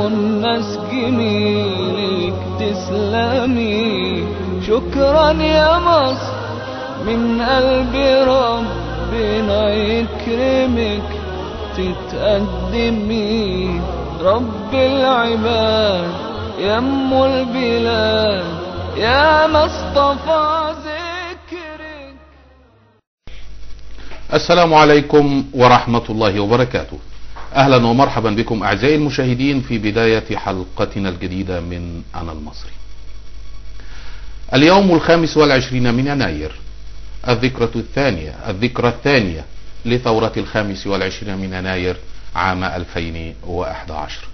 الناس جميلك تسلمي. شكرا يا مصر من قلبي ربنا يكرمك تتقدمي. رب العباد يا ام البلاد يا مصطفى ذكرك. السلام عليكم ورحمة الله وبركاته. أهلا ومرحبا بكم أعزائي المشاهدين في بداية حلقتنا الجديدة من أنا المصري. اليوم 25 من يناير، الذكرى الثانية لثورة 25 من يناير عام 2011،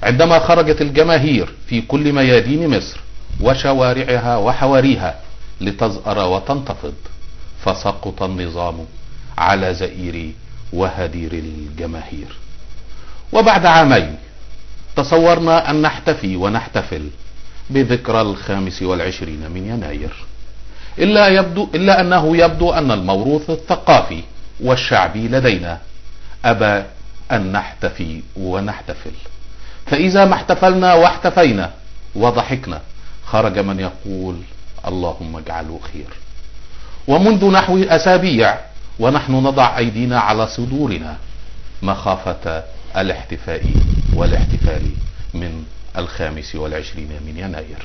عندما خرجت الجماهير في كل ميادين مصر وشوارعها وحواريها لتزأر وتنتفض، فسقط النظام على زئير وهدير الجماهير. وبعد عامين تصورنا أن نحتفي ونحتفل بذكرى 25 من يناير، إلا أنه يبدو أن الموروث الثقافي والشعبي لدينا أبى أن نحتفي ونحتفل. فإذا ما احتفلنا واحتفينا وضحكنا خرج من يقول اللهم اجعله خير. ومنذ نحو أسابيع ونحن نضع أيدينا على صدورنا مخافة الاحتفاء والاحتفال من 25 من يناير،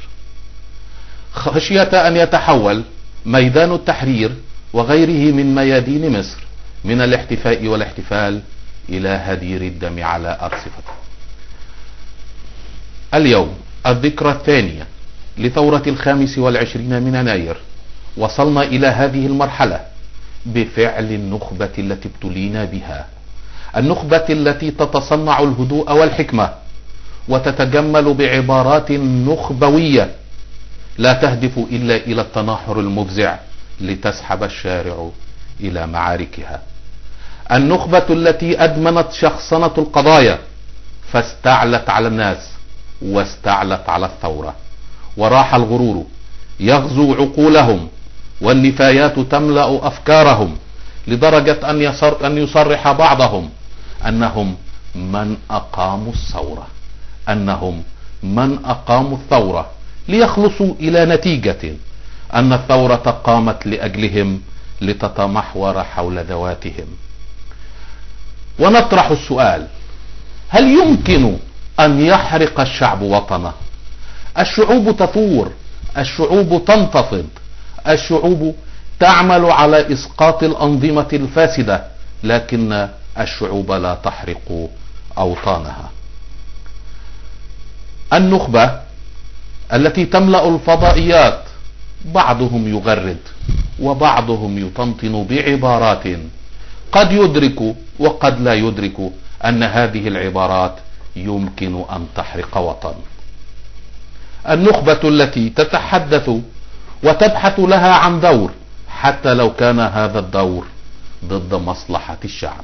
خشية أن يتحول ميدان التحرير وغيره من ميادين مصر من الاحتفاء والاحتفال إلى هدير الدم على أرصفته. اليوم الذكرى الثانية لثورة 25 من يناير، وصلنا إلى هذه المرحلة بفعل النخبة التي ابتلينا بها، النخبة التي تتصنع الهدوء والحكمة وتتجمل بعبارات نخبوية لا تهدف إلا إلى التناحر المفزع لتسحب الشارع إلى معاركها، النخبة التي أدمنت شخصنة القضايا فاستعلت على الناس واستعلت على الثورة، وراح الغرور يغزو عقولهم والنفايات تملأ أفكارهم، لدرجة أن يصرح بعضهم أنهم من أقاموا الثورة، أنهم من أقاموا الثورة ليخلصوا إلى نتيجة أن الثورة قامت لأجلهم لتتمحور حول ذواتهم. ونطرح السؤال: هل يمكن أن يحرق الشعب وطنه؟ الشعوب تثور، الشعوب تنتفض، الشعوب تعمل على إسقاط الأنظمة الفاسدة، لكن الشعوب لا تحرق أوطانها. النخبة التي تملأ الفضائيات بعضهم يغرد وبعضهم يطنطن بعبارات قد يدرك وقد لا يدرك أن هذه العبارات يمكن أن تحرق وطن. النخبة التي تتحدث وتبحث لها عن دور حتى لو كان هذا الدور ضد مصلحة الشعب.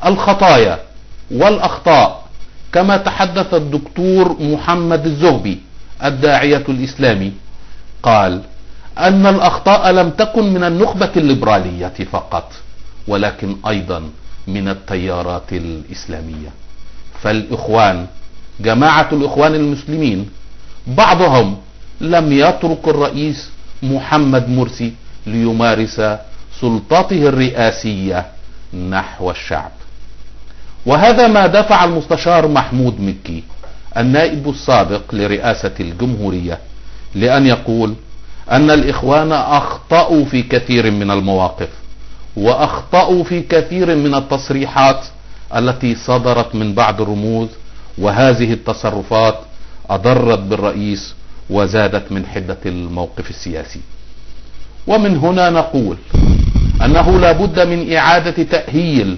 الخطايا والأخطاء، كما تحدث الدكتور محمد الزغبي الداعية الإسلامي، قال أن الأخطاء لم تكن من النخبة الليبرالية فقط، ولكن أيضا من التيارات الإسلامية. فالإخوان، جماعة الإخوان المسلمين، بعضهم لم يترك الرئيس محمد مرسي ليمارس سلطته الرئاسية نحو الشعب. وهذا ما دفع المستشار محمود مكي النائب السابق لرئاسة الجمهورية لأن يقول أن الإخوان أخطأوا في كثير من المواقف، وأخطأوا في كثير من التصريحات التي صدرت من بعض الرموز، وهذه التصرفات أضرت بالرئيس وزادت من حدة الموقف السياسي. ومن هنا نقول أنه لا بد من إعادة تأهيل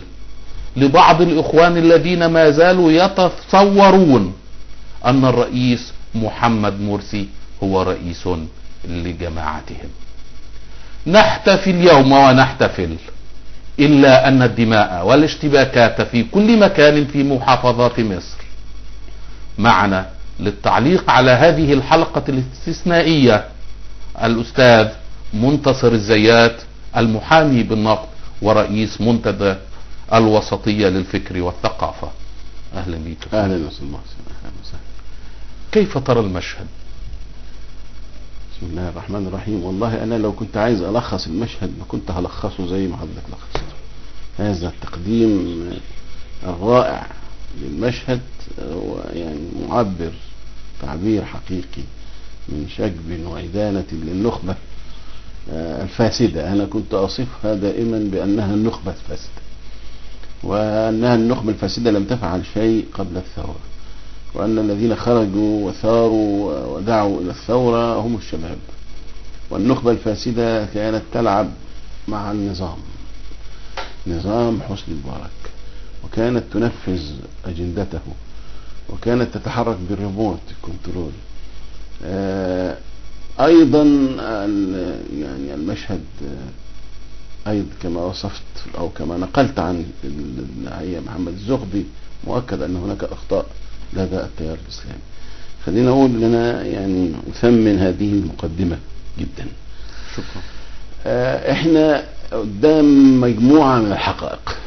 لبعض الإخوان الذين ما زالوا يتصورون أن الرئيس محمد مرسي هو رئيس لجماعتهم. نحتفل اليوم ونحتفل، إلا أن الدماء والاشتباكات في كل مكان في محافظات مصر. معنا للتعليق على هذه الحلقة الاستثنائية الأستاذ منتصر الزيات، المحامي بالنقد ورئيس منتدى الوسطية للفكر والثقافة. اهلا بيك. اهلا وسهلا. اهلا وسهلا. كيف ترى المشهد؟ بسم الله الرحمن الرحيم. والله انا لو كنت عايز الخص المشهد ما كنت هلخصه زي ما حضرتك لخصته. هذا التقديم الرائع للمشهد يعني معبر تعبير حقيقي من شجب وإدانة للنخبة الفاسدة. أنا كنت أصفها دائما بأنها النخبة الفاسدة، وأنها النخبة الفاسدة لم تفعل شيء قبل الثورة، وأن الذين خرجوا وثاروا ودعوا إلى الثورة هم الشباب، والنخبة الفاسدة كانت تلعب مع نظام حسني مبارك، وكانت تنفذ أجندته، وكانت تتحرك بالريموت كنترول. أيضا يعني المشهد أيضا كما وصفت أو كما نقلت عن الداعية محمد الزغبي مؤكد أن هناك أخطاء لدى التيار الإسلامي. خلينا أقول أن أنا يعني أثمن هذه المقدمة جدا. شكرا. احنا قدام مجموعة من الحقائق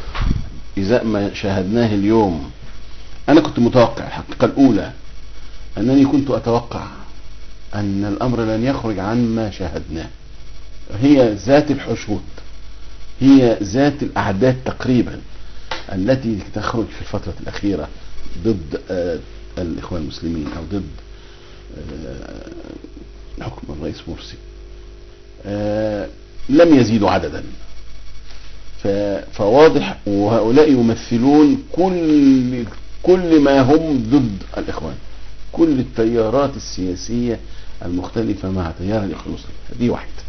إذا ما شاهدناه اليوم. أنا كنت متوقع الحقيقة الأولى أنني كنت أتوقع أن الأمر لن يخرج عن ما شاهدناه، هي ذات الحشود، هي ذات الأعداد تقريبا التي تخرج في الفترة الأخيرة ضد الإخوان المسلمين أو ضد حكم الرئيس مرسي. لم يزيدوا عددا، فواضح، وهؤلاء يمثلون كل ما هم ضد الإخوان، كل التيارات السياسية المختلفة مع تيار الإخوان المسلمين. هذه واحدة،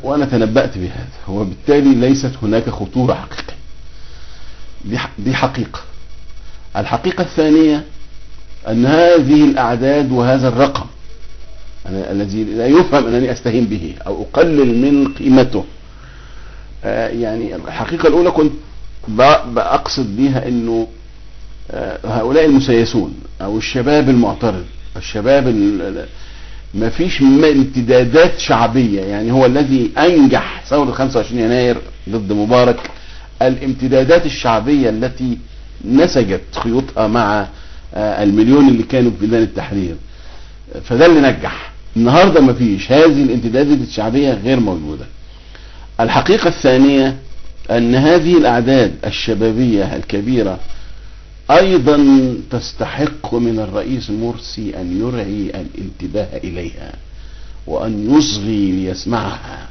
وأنا تنبأت بهذا، وبالتالي ليست هناك خطورة حقيقية. دي حقيقة. الحقيقة الثانية أن هذه الأعداد وهذا الرقم الذي لا يفهم أنني أستهين به أو أقلل من قيمته، يعني الحقيقة الأولى كنت بأقصد بها أنه هؤلاء المسيسون أو الشباب المعترض، الشباب ما فيش امتدادات شعبية. يعني هو الذي أنجح ثورة 25 يناير ضد مبارك الامتدادات الشعبية التي نسجت خيوطها مع المليون اللي كانوا في ميدان التحرير، فده اللي نجح. النهاردة ما فيش هذه الامتدادات الشعبية، غير موجودة. الحقيقة الثانية أن هذه الأعداد الشبابية الكبيرة أيضا تستحق من الرئيس مرسي أن يرعي الانتباه إليها، وأن يصغي ليسمعها،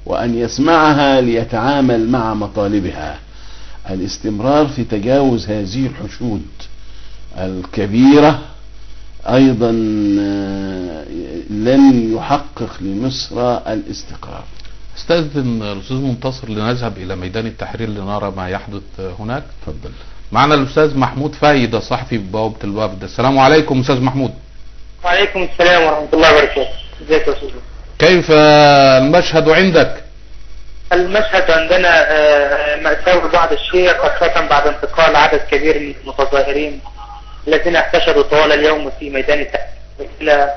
وأن يسمعها ليتعامل مع مطالبها. الاستمرار في تجاوز هذه الحشود الكبيرة أيضا لن يحقق لمصر الاستقرار. استاذن الاستاذ منتصر لنذهب الى ميدان التحرير لنرى ما يحدث هناك. تفضل. معنا الاستاذ محمود فايدة صحفي ببوابة الوفد. السلام عليكم استاذ محمود. وعليكم السلام ورحمة الله وبركاته. ازيك يا استاذ؟ كيف المشهد عندك؟ المشهد عندنا مأساوي بعض الشيء، خاصة بعد انتقال عدد كبير من المتظاهرين الذين احتشدوا طوال اليوم في ميدان التحرير إلى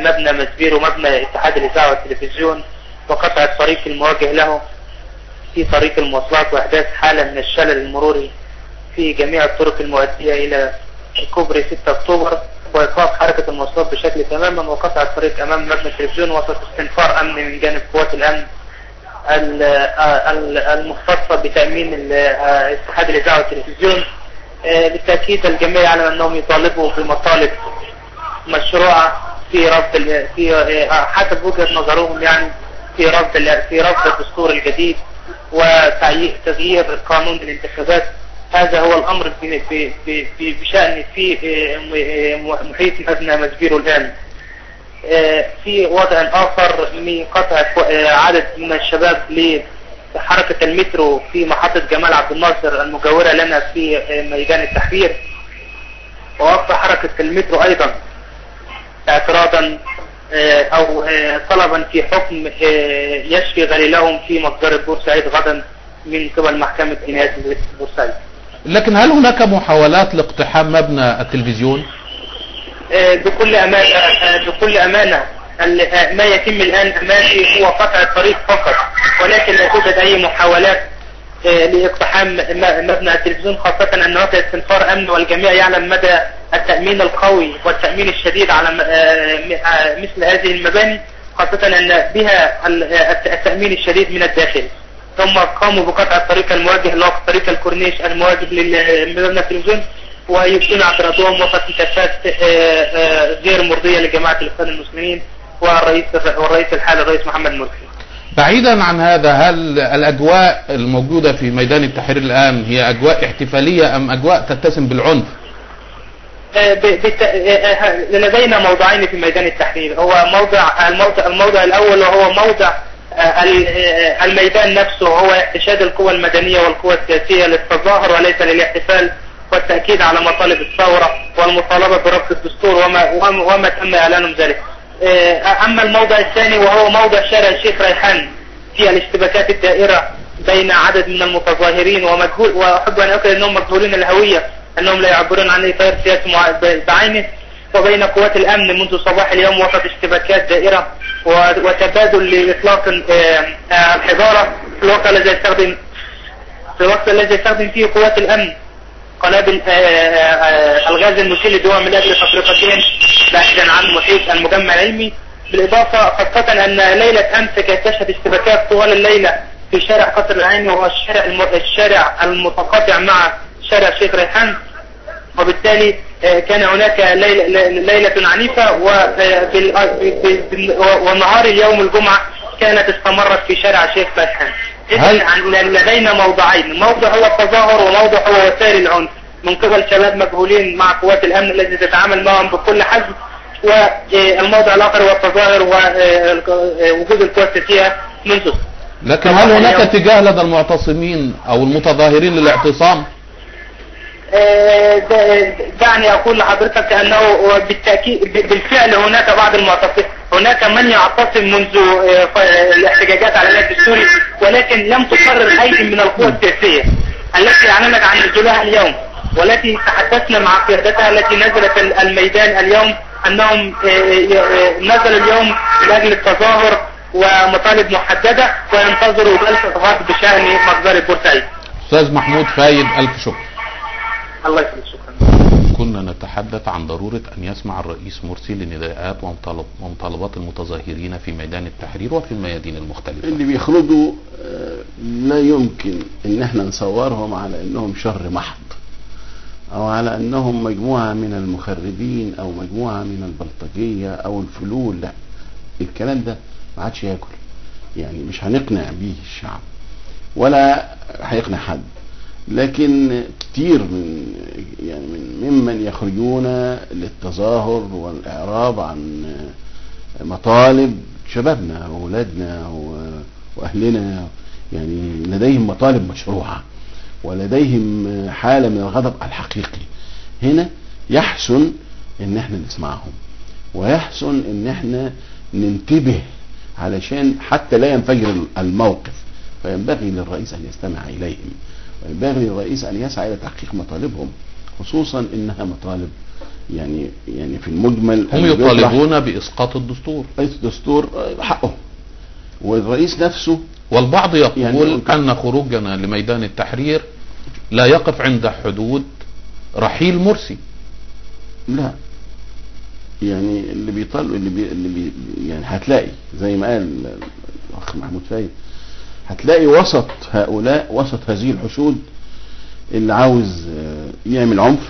مبنى مسبير ومبنى اتحاد الإذاعة والتلفزيون، وقطع الطريق المواجه له في طريق المواصلات، وإحداث حالة من الشلل المروري في جميع الطرق المؤدية إلى كوبري 6 أكتوبر، وإيقاف حركة المواصلات بشكل تماما، وقطع الطريق أمام مبنى التلفزيون وسط استنفار أمني من جانب قوات الأمن المختصة بتأمين اتحاد الإذاعة والتلفزيون. بالتأكيد الجميع يعلم أنهم يطالبوا بمطالب مشروعة في رفض في حسب وجهة نظرهم، يعني في رفض الدستور الجديد وتغيير قانون الانتخابات. هذا هو الأمر بشأن في محيط مبنى مسبيرو الآن. في وضع آخر من قطع عدد من الشباب لحركة المترو في محطة جمال عبد الناصر المجاورة لنا في ميدان التحرير، ووقف حركة المترو أيضا اعتراضا أو طلبا في حكم يشفي غليلهم في مصدر بورسعيد غدا من قبل محكمة جنايات بورسعيد. لكن هل هناك محاولات لاقتحام مبنى التلفزيون؟ بكل أمانة ما يتم الآن أمامي هو قطع الطريق فقط، ولكن لا توجد أي محاولات لاقتحام مبنى التلفزيون، خاصة أن هناك استنفار أمن والجميع يعلم مدى التأمين القوي والتأمين الشديد على مثل هذه المباني، خاصة أن بها التأمين الشديد من الداخل. ثم قاموا بقطع الطريق المواجه اللي هو طريق الكورنيش المواجه لمبنى التلفزيون، ويبدون اعتراضهم وقت انتكاسات غير مرضية لجماعة الإخوان المسلمين والرئيس الحالي الرئيس محمد مرسي. بعيدا عن هذا، هل الأجواء الموجودة في ميدان التحرير الآن هي أجواء احتفالية أم أجواء تتسم بالعنف؟ لدينا موضعين في ميدان التحرير. هو الموضع الأول وهو موضع الميدان نفسه، هو احتشاد القوى المدنية والقوى السياسية للتظاهر وليس للاحتفال والتأكيد على مطالب الثورة والمطالبة برفض الدستور وما تم إعلانهم ذلك. أما الموضع الثاني وهو موضع شارع الشيخ ريحان في الاشتباكات الدائرة بين عدد من المتظاهرين ومجهول، وأحب أن أؤكد أنهم مجهولين الهوية، أنهم لا يعبرون عن أي تيار سياسي بعينه، وبين قوات الأمن منذ صباح اليوم وسط اشتباكات دائرة وتبادل لإطلاق الحجارة في الوقت الذي يستخدم فيه قوات الأمن قنابل الغاز المسيل للدواء من أجل تفرقتين بعيدا عن محيط المجمع العلمي. بالإضافة خاصة أن ليلة أمس كانت تشهد اشتباكات طوال الليلة في شارع قصر العيني، وهو الشارع المتقاطع مع شارع الشيخ ريحان، وبالتالي كان هناك ليلة عنيفة، ونهار اليوم الجمعة كانت استمرت في شارع الشيخ ريحان. إذن لدينا موضعين، موضع هو التظاهر وموضع هو وسائل العنف من قبل شباب مجهولين مع قوات الأمن التي تتعامل معهم بكل حزم، والموضع الآخر هو التظاهر ووجود القوى السياسية منذ. لكن هل هناك اتجاه لدى المعتصمين أو المتظاهرين للاعتصام؟ دعني أقول لحضرتك أنه بالتأكيد بالفعل هناك بعض المعتصمين، هناك من يعتصم منذ الاحتجاجات على العلاج السوري، ولكن لم تقرر أي من القوى السياسية التي أعلنت عن نزولها اليوم، والتي تحدثنا مع قيادتها التي نزلت الميدان اليوم أنهم نزلوا اليوم من أجل التظاهر ومطالب محددة، وينتظروا جلسة غد بشأن مقدرة بورسعيد. أستاذ محمود فايد، ألف شكر. الله يسلمك، شكرا. كنا نتحدث عن ضرورة أن يسمع الرئيس مرسي لنداءات ومطالبات المتظاهرين في ميدان التحرير وفي الميادين المختلفة. اللي بيخرجوا لا يمكن ان احنا نصورهم على انهم شر محض او على انهم مجموعة من المخربين او مجموعة من البلطجية او الفلول. لا، الكلام ده ما عادش ياكل، يعني مش هنقنع بيه الشعب ولا هيقنع حد. لكن كتير ممن يخرجون للتظاهر والإعراب عن مطالب شبابنا وأولادنا وأهلنا، يعني لديهم مطالب مشروعة ولديهم حالة من الغضب الحقيقي. هنا يحسن ان احنا نسمعهم، ويحسن ان احنا ننتبه علشان حتى لا ينفجر الموقف. فينبغي للرئيس ان يستمع اليهم، وينبغي للرئيس ان يسعى الى تحقيق مطالبهم، خصوصا انها مطالب يعني في المجمل هم يطالبون باسقاط الدستور. الدستور حقه، والرئيس نفسه. والبعض يقول ان خروجنا لميدان التحرير لا يقف عند حدود رحيل مرسي. لا، يعني اللي يعني هتلاقي زي ما قال الاخ محمود فايد، هتلاقي وسط هؤلاء، وسط هذه الحشود، اللي عاوز يعمل عنف،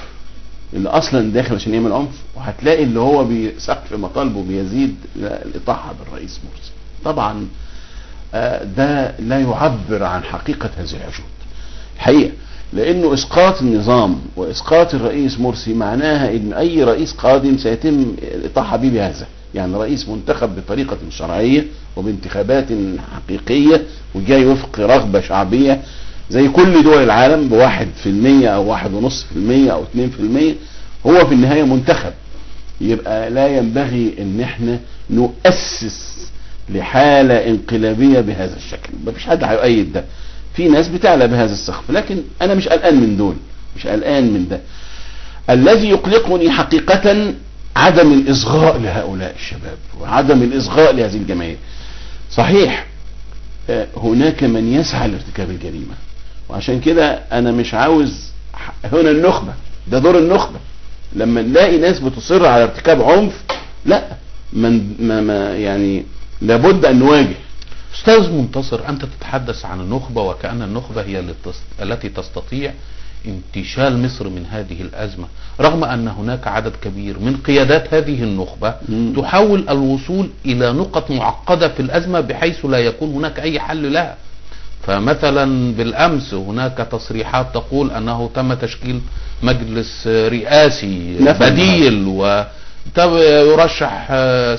اللي اصلا داخل عشان يعمل عنف، وهتلاقي اللي هو بسقف مطالبه بيزيد الاطاحه بالرئيس مرسي. طبعا ده لا يعبر عن حقيقة هذه الحشود الحقيقة، لانه اسقاط النظام واسقاط الرئيس مرسي معناها ان اي رئيس قادم سيتم الاطاحه به بهذا. يعني رئيس منتخب بطريقة شرعية وبانتخابات حقيقية وجاي وفق رغبة شعبية زي كل دول العالم ب1% او 1.5% او 2%، هو في النهاية منتخب. يبقى لا ينبغي ان احنا نؤسس لحالة انقلابية بهذا الشكل. مفيش حد هيؤيد ده، في ناس بتعلى بهذا السقف، لكن انا مش قلقان من دول، مش قلقان من ده. الذي يقلقني حقيقة عدم الاصغاء لهؤلاء الشباب وعدم الاصغاء لهذه الجماهير. صحيح هناك من يسعى لارتكاب الجريمة، وعشان كده انا مش عاوز هنا النخبة، ده دور النخبة. لما نلاقي ناس بتصر على ارتكاب عنف، لا ما يعني لابد ان نواجه. أستاذ منتصر، أنت تتحدث عن النخبة وكأن النخبة هي التي تستطيع انتشال مصر من هذه الأزمة، رغم أن هناك عدد كبير من قيادات هذه النخبة تحاول الوصول إلى نقط معقدة في الأزمة بحيث لا يكون هناك أي حل لها. فمثلا بالأمس هناك تصريحات تقول أنه تم تشكيل مجلس رئاسي بديل، ويرشح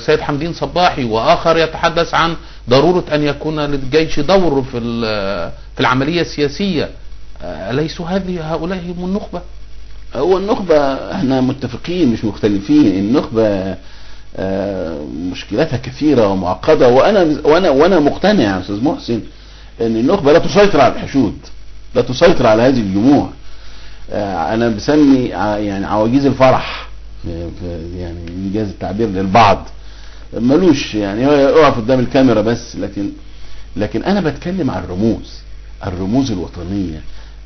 سيد حمدين صباحي، وآخر يتحدث عن ضرورة أن يكون للجيش دور في العملية السياسية. أليسوا هؤلاء هم النخبة؟ هو النخبة احنا متفقين مش مختلفين. النخبة مشكلاتها كثيرة ومعقدة، وانا مقتنع يا استاذ محسن ان النخبة لا تسيطر على الحشود، لا تسيطر على هذه الجموع. انا بسمي يعني عواجيز الفرح، يعني انجاز التعبير للبعض، ملوش يعني يقف قدام الكاميرا بس، لكن انا بتكلم عن الرموز الوطنية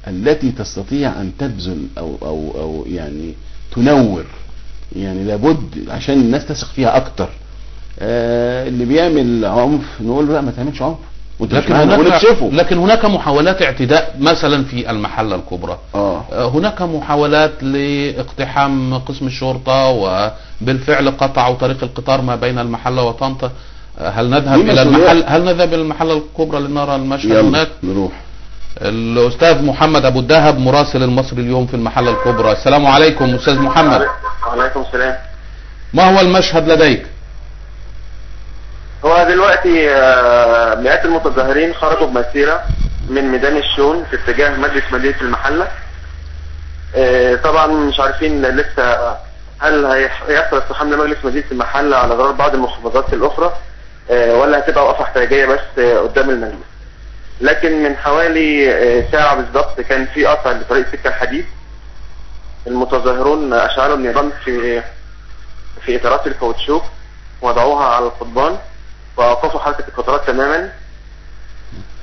التي تستطيع ان تبذل او يعني تنور. يعني لابد عشان الناس تثق فيها اكتر. اللي بيعمل عنف نقول له لا ما تعملش عنف، لكن هناك محاولات اعتداء مثلا في المحلة الكبرى. هناك محاولات لاقتحام قسم الشرطة، وبالفعل قطعوا طريق القطار ما بين المحلة وطنطا. هل نذهب الى المحلة الكبرى لنرى المشهد هناك؟ نروح. الأستاذ محمد أبو الدهب مراسل المصري اليوم في المحلة الكبرى. السلام عليكم أستاذ محمد. وعليكم السلام. ما هو المشهد لديك؟ هو دلوقتي مئات المتظاهرين خرجوا بمسيرة من ميدان الشون في اتجاه مجلس مدينة المحلة. طبعا مش عارفين لسه هل هيحصل استحام لمجلس مدينة المحلة على ضرر بعض المحافظات الأخرى، ولا هتبقى وقفة احتجاجية بس قدام المجلس. لكن من حوالي ساعة بالضبط كان في قطع لطريق سكة الحديد. المتظاهرون أشعلوا النيران في إطارات الكاوتشوك، وضعوها على القضبان وأوقفوا حركة القطارات تماما.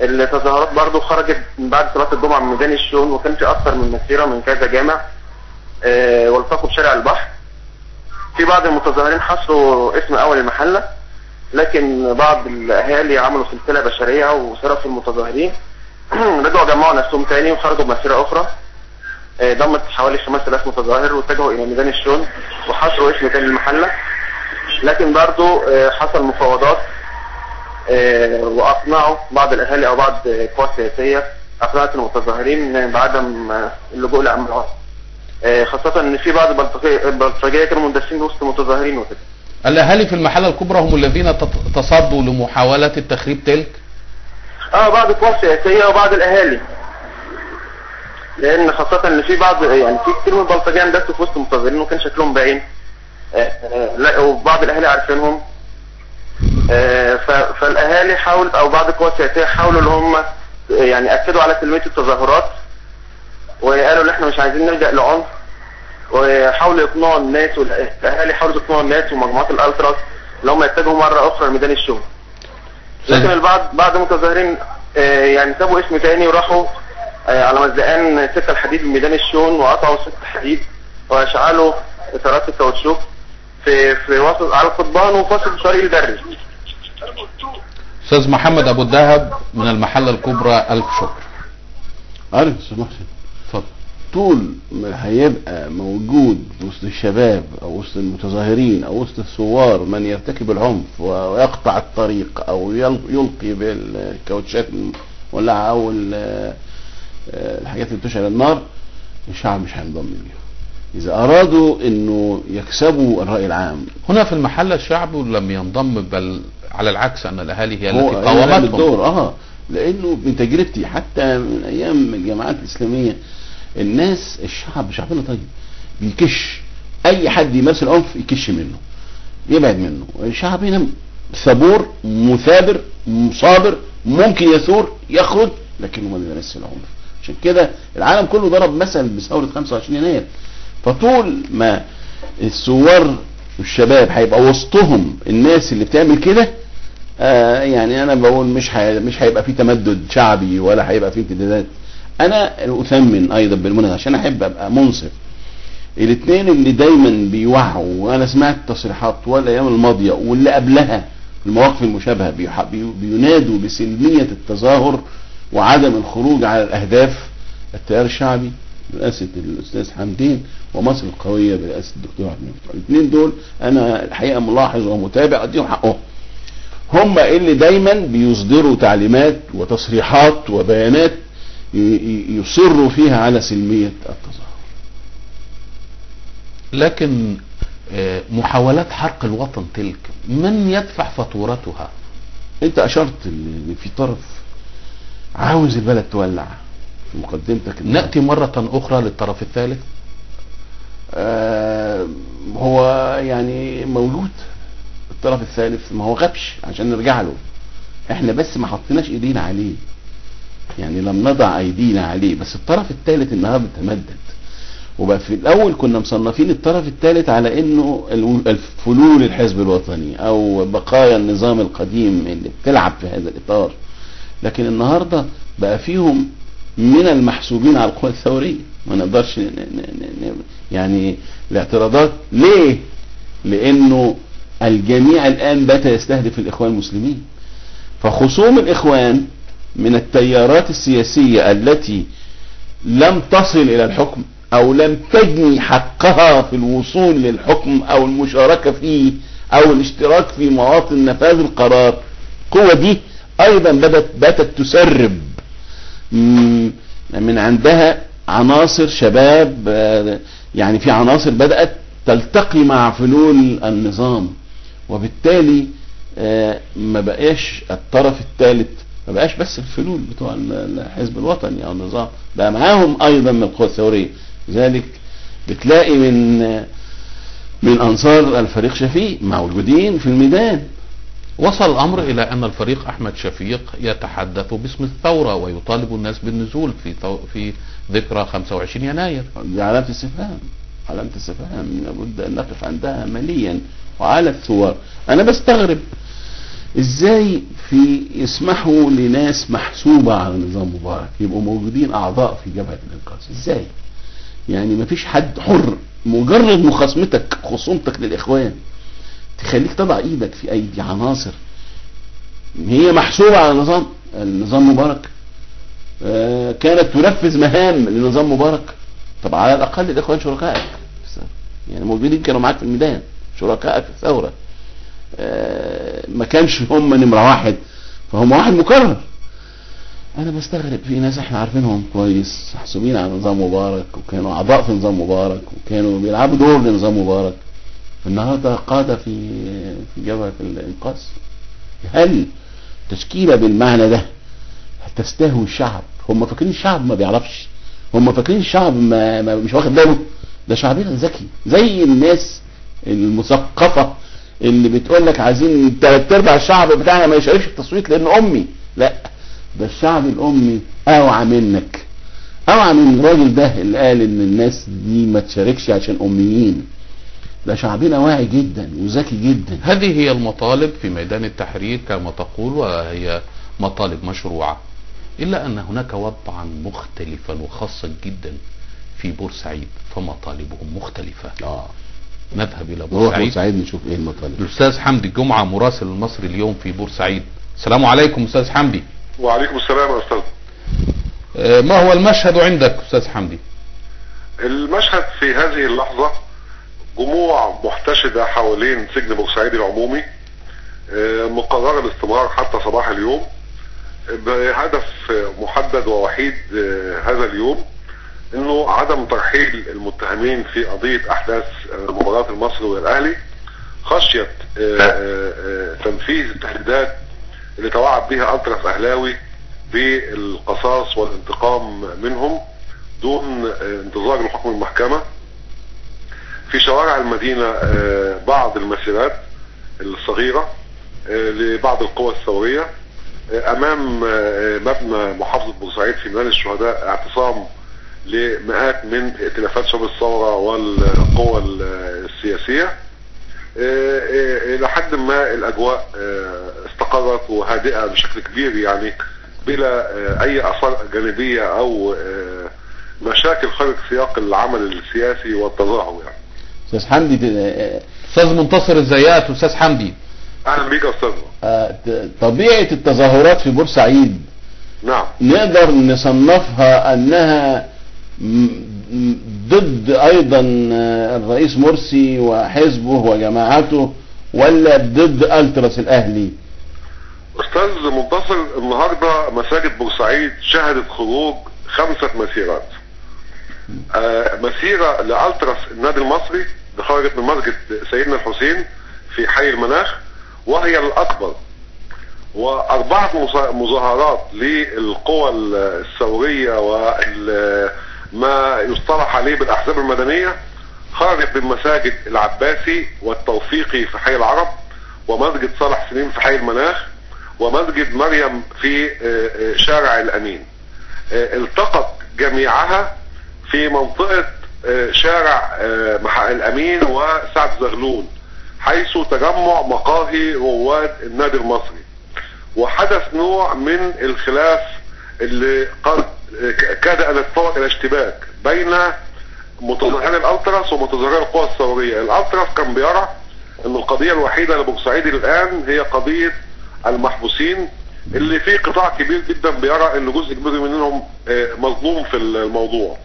التظاهرات برضو خرجت من بعد صلاة الجمعة من ميدان الشون، وكان في أكثر من مسيرة من كذا جامع والتقوا بشارع البحر. في بعض المتظاهرين حصروا اسم أول المحلة، لكن بعض الأهالي عملوا سلسلة بشرية وصرفوا المتظاهرين. رجعوا جمعوا نفسهم تاني وخرجوا بمسيرة أخرى ضمت حوالي 5000 متظاهر، واتجهوا إلى ميدان الشون وحصروا اسم تاني المحلة. لكن برضو حصل مفاوضات، وأقنعوا بعض الأهالي أو بعض القوى السياسية أقنعت المتظاهرين بعدم اللجوء لعمل العنف، خاصة إن في بعض البلطجية كانوا مندسين وسط المتظاهرين وكده. الأهالي في المحلة الكبرى هم الذين تصدوا لمحاولات التخريب تلك؟ بعض القوى السياسية وبعض الأهالي، لأن خاصة إن في بعض يعني في كتير من البلطجية اندسوا في وسط المتظاهرين وكان شكلهم باين، وبعض الأهالي عارفينهم. فالأهالي حاولت أو بعض القوى السياسية حاولوا ان هم يعني أكدوا على سلمية التظاهرات، وقالوا ان احنا مش عايزين نلجأ لعنف، وحاولوا يقنعوا الناس، والأهالي حاولوا يقنعوا الناس ومجموعات الألتراس ان هم يتجهوا مرة أخرى لميدان الشون. لكن بعض المتظاهرين يعني سابوا اسم تاني وراحوا على مزقان سكة الحديد من ميدان الشون، وقطعوا سكة الحديد وأشعلوا إطارات الكاوتشوك في وسط على القضبان وفصل الطريق البري. أستاذ محمد أبو الدهب من المحلة الكبرى، ألف شكر. عارف أستاذ محسن، اتفضل. طول ما هيبقى موجود وسط الشباب أو وسط المتظاهرين أو وسط الثوار من يرتكب العنف ويقطع الطريق أو يلقي بالكاوتشات المولعة أو الحاجات اللي بتشعل النار، الشعب مش هينضم ليهم. إذا أرادوا إنه يكسبوا الرأي العام هنا في المحلة الشعب لم ينضم، بل على العكس أن الأهالي هي التي قاومتهم الدور. لأنه من تجربتي حتى من أيام الجماعات الإسلامية، الناس شعبنا طيب بيكش أي حد يمارس العنف يكش منه، يبعد منه. الشعب هنا ثبور مثابر صابر، ممكن يثور يخرج لكنه ما بيمارسش العنف. عشان كده العالم كله ضرب مثل بثورة 25 يناير. فطول ما الثوار والشباب هيبقى وسطهم الناس اللي بتعمل كده، يعني انا بقول مش هيبقى في تمدد شعبي ولا هيبقى في امتدادات. انا اثمن ايضا بالمناسبة عشان احب ابقى منصف، الاثنين اللي دايما بيوعوا، وانا سمعت تصريحات والايام الماضية واللي قبلها في المواقف المشابهة بينادوا بسلمية التظاهر وعدم الخروج على الاهداف، التيار الشعبي برئاسة الاستاذ حمدين ومصر القوية برئاسة الدكتور عبد المفتوح. الاثنين دول انا الحقيقة ملاحظ ومتابع اديهم حقهم، هم اللي دايما بيصدروا تعليمات وتصريحات وبيانات يصروا فيها على سلمية التظاهر. لكن محاولات حرق الوطن تلك من يدفع فاتورتها؟ انت اشرت ان في طرف عاوز البلد تولع في مقدمتك. نأتي مرة اخرى للطرف الثالث. هو يعني موجود الطرف الثالث، ما هو غبش عشان نرجع له، احنا بس ما حطيناش ايدينا عليه، يعني لم نضع ايدينا عليه، بس الطرف الثالث النهارده تمدد. وبقى في الاول كنا مصنفين الطرف الثالث على انه الفلول الحزب الوطني او بقايا النظام القديم اللي بتلعب في هذا الاطار، لكن النهارده بقى فيهم من المحسوبين على القوى الثوريه. ما نقدرش يعني الاعتراضات ليه؟ لانه الجميع الان بات يستهدف الاخوان المسلمين، فخصوم الاخوان من التيارات السياسية التي لم تصل الى الحكم او لم تجني حقها في الوصول للحكم او المشاركة فيه او الاشتراك في مواطن نفاذ القرار، القوة دي ايضا باتت تسرب من عندها عناصر شباب، يعني في عناصر بدأت تلتقي مع فلول النظام، وبالتالي ما بقاش الطرف الثالث، ما بقاش بس الفلول بتوع الحزب الوطني او النظام، بقى معاهم ايضا من القوى الثوريه. لذلك بتلاقي من انصار الفريق شفيق موجودين في الميدان. وصل الامر الى ان الفريق احمد شفيق يتحدث باسم الثوره ويطالب الناس بالنزول في ذكرى 25 يناير. دي علامه استفهام، علامه استفهام لابد ان نقف عندها مليا وعلى الثوار. انا بستغرب ازاي يسمحوا لناس محسوبة على نظام مبارك يبقوا موجودين اعضاء في جبهة الانقاذ؟ ازاي يعني مفيش حد حر؟ مجرد مخاصمتك خصومتك للاخوان تخليك تضع ايدك في ايدي عناصر هي محسوبة على النظام مبارك، كانت تنفذ مهام لنظام مبارك. طب على الاقل الاخوان شركائك، يعني موجودين كانوا معاك في الميدان، شركائك في الثورة، ما كانش هم نمرة واحد، فهم واحد مكرر. انا بستغرب في ناس احنا عارفينهم كويس محسوبين على نظام مبارك وكانوا اعضاء في نظام مبارك وكانوا بيلعبوا دور لنظام مبارك، النهارده قادة في جبهة الانقاذ. هل تشكيلة بالمعنى ده تستهوي الشعب؟ هم فاكرين الشعب ما بيعرفش، هم فاكرين الشعب ما مش واخد باله. ده شعبنا ذكي زي الناس المثقفة اللي بتقول لك عايزين 3/4 الشعب بتاعنا ما يشاركش في التصويت لانه امي. لا، ده الشعب الامي اوعى منك، اوعى من الراجل ده اللي قال ان الناس دي ما تشاركش عشان اميين. ده شعبنا واعي جدا وذكي جدا. هذه هي المطالب في ميدان التحرير كما تقول، وهي مطالب مشروعة، الا ان هناك وضعا مختلفا وخاصا جدا في بورسعيد، فمطالبهم مختلفة. نذهب الى بورسعيد نشوف ايه المطالب. الاستاذ حمدي جمعة مراسل المصري اليوم في بورسعيد. السلام عليكم استاذ حمدي. وعليكم السلام يا استاذ. ما هو المشهد عندك استاذ حمدي؟ المشهد في هذه اللحظة جموع محتشدة حوالين سجن بورسعيد العمومي، مقرر الاستمرار حتى صباح اليوم بهدف محدد ووحيد هذا اليوم، انه عدم ترحيل المتهمين في قضية احداث مباراة المصري والاهلي خشية تنفيذ التهديدات اللي توعد بها التراس اهلاوي بالقصاص والانتقام منهم دون انتظار الحكم المحكمة. في شوارع المدينة بعض المسيرات الصغيرة لبعض القوى الثورية امام مبنى محافظة بورسعيد في ميدان الشهداء، اعتصام لمئات من ائتلافات شباب الثورة والقوى السياسية. الى حد ما الاجواء استقرت وهادئة بشكل كبير، يعني بلا اي اثار جانبية او مشاكل خارج سياق العمل السياسي والتظاهر يعني. استاذ حمدي استاذ منتصر ازيات استاذ حمدي؟ اهلا بيك يا استاذ. طبيعة التظاهرات في بورسعيد نعم نقدر نصنفها انها ضد ايضا الرئيس مرسي وحزبه وجماعته، ولا ضد التراس الاهلي؟ استاذ منتصر، النهارده مساجد بورسعيد شهدت خروج 5 مسيرات. مسيرة لألتراس النادي المصري اللي خرجت من مسجد سيدنا الحسين في حي المناخ وهي الأكبر، و4 مظاهرات للقوى الثورية وما يصطلح عليه بالأحزاب المدنية خرجت من مساجد العباسي والتوفيقي في حي العرب، ومسجد صالح سليم في حي المناخ، ومسجد مريم في شارع الأمين. التقت جميعها في منطقة شارع الأمين وسعد زغلول، حيث تجمع مقاهي رواد النادي المصري، وحدث نوع من الخلاف اللي قد كاد أن يتطور إلى اشتباك بين متظاهري الألتراس ومتظاهري القوى الثورية. الألتراس كان بيرى أن القضية الوحيدة لبورسعيد الآن هي قضية المحبوسين، اللي فيه قطاع كبير جدا بيرى ان جزء كبير منهم مظلوم في الموضوع.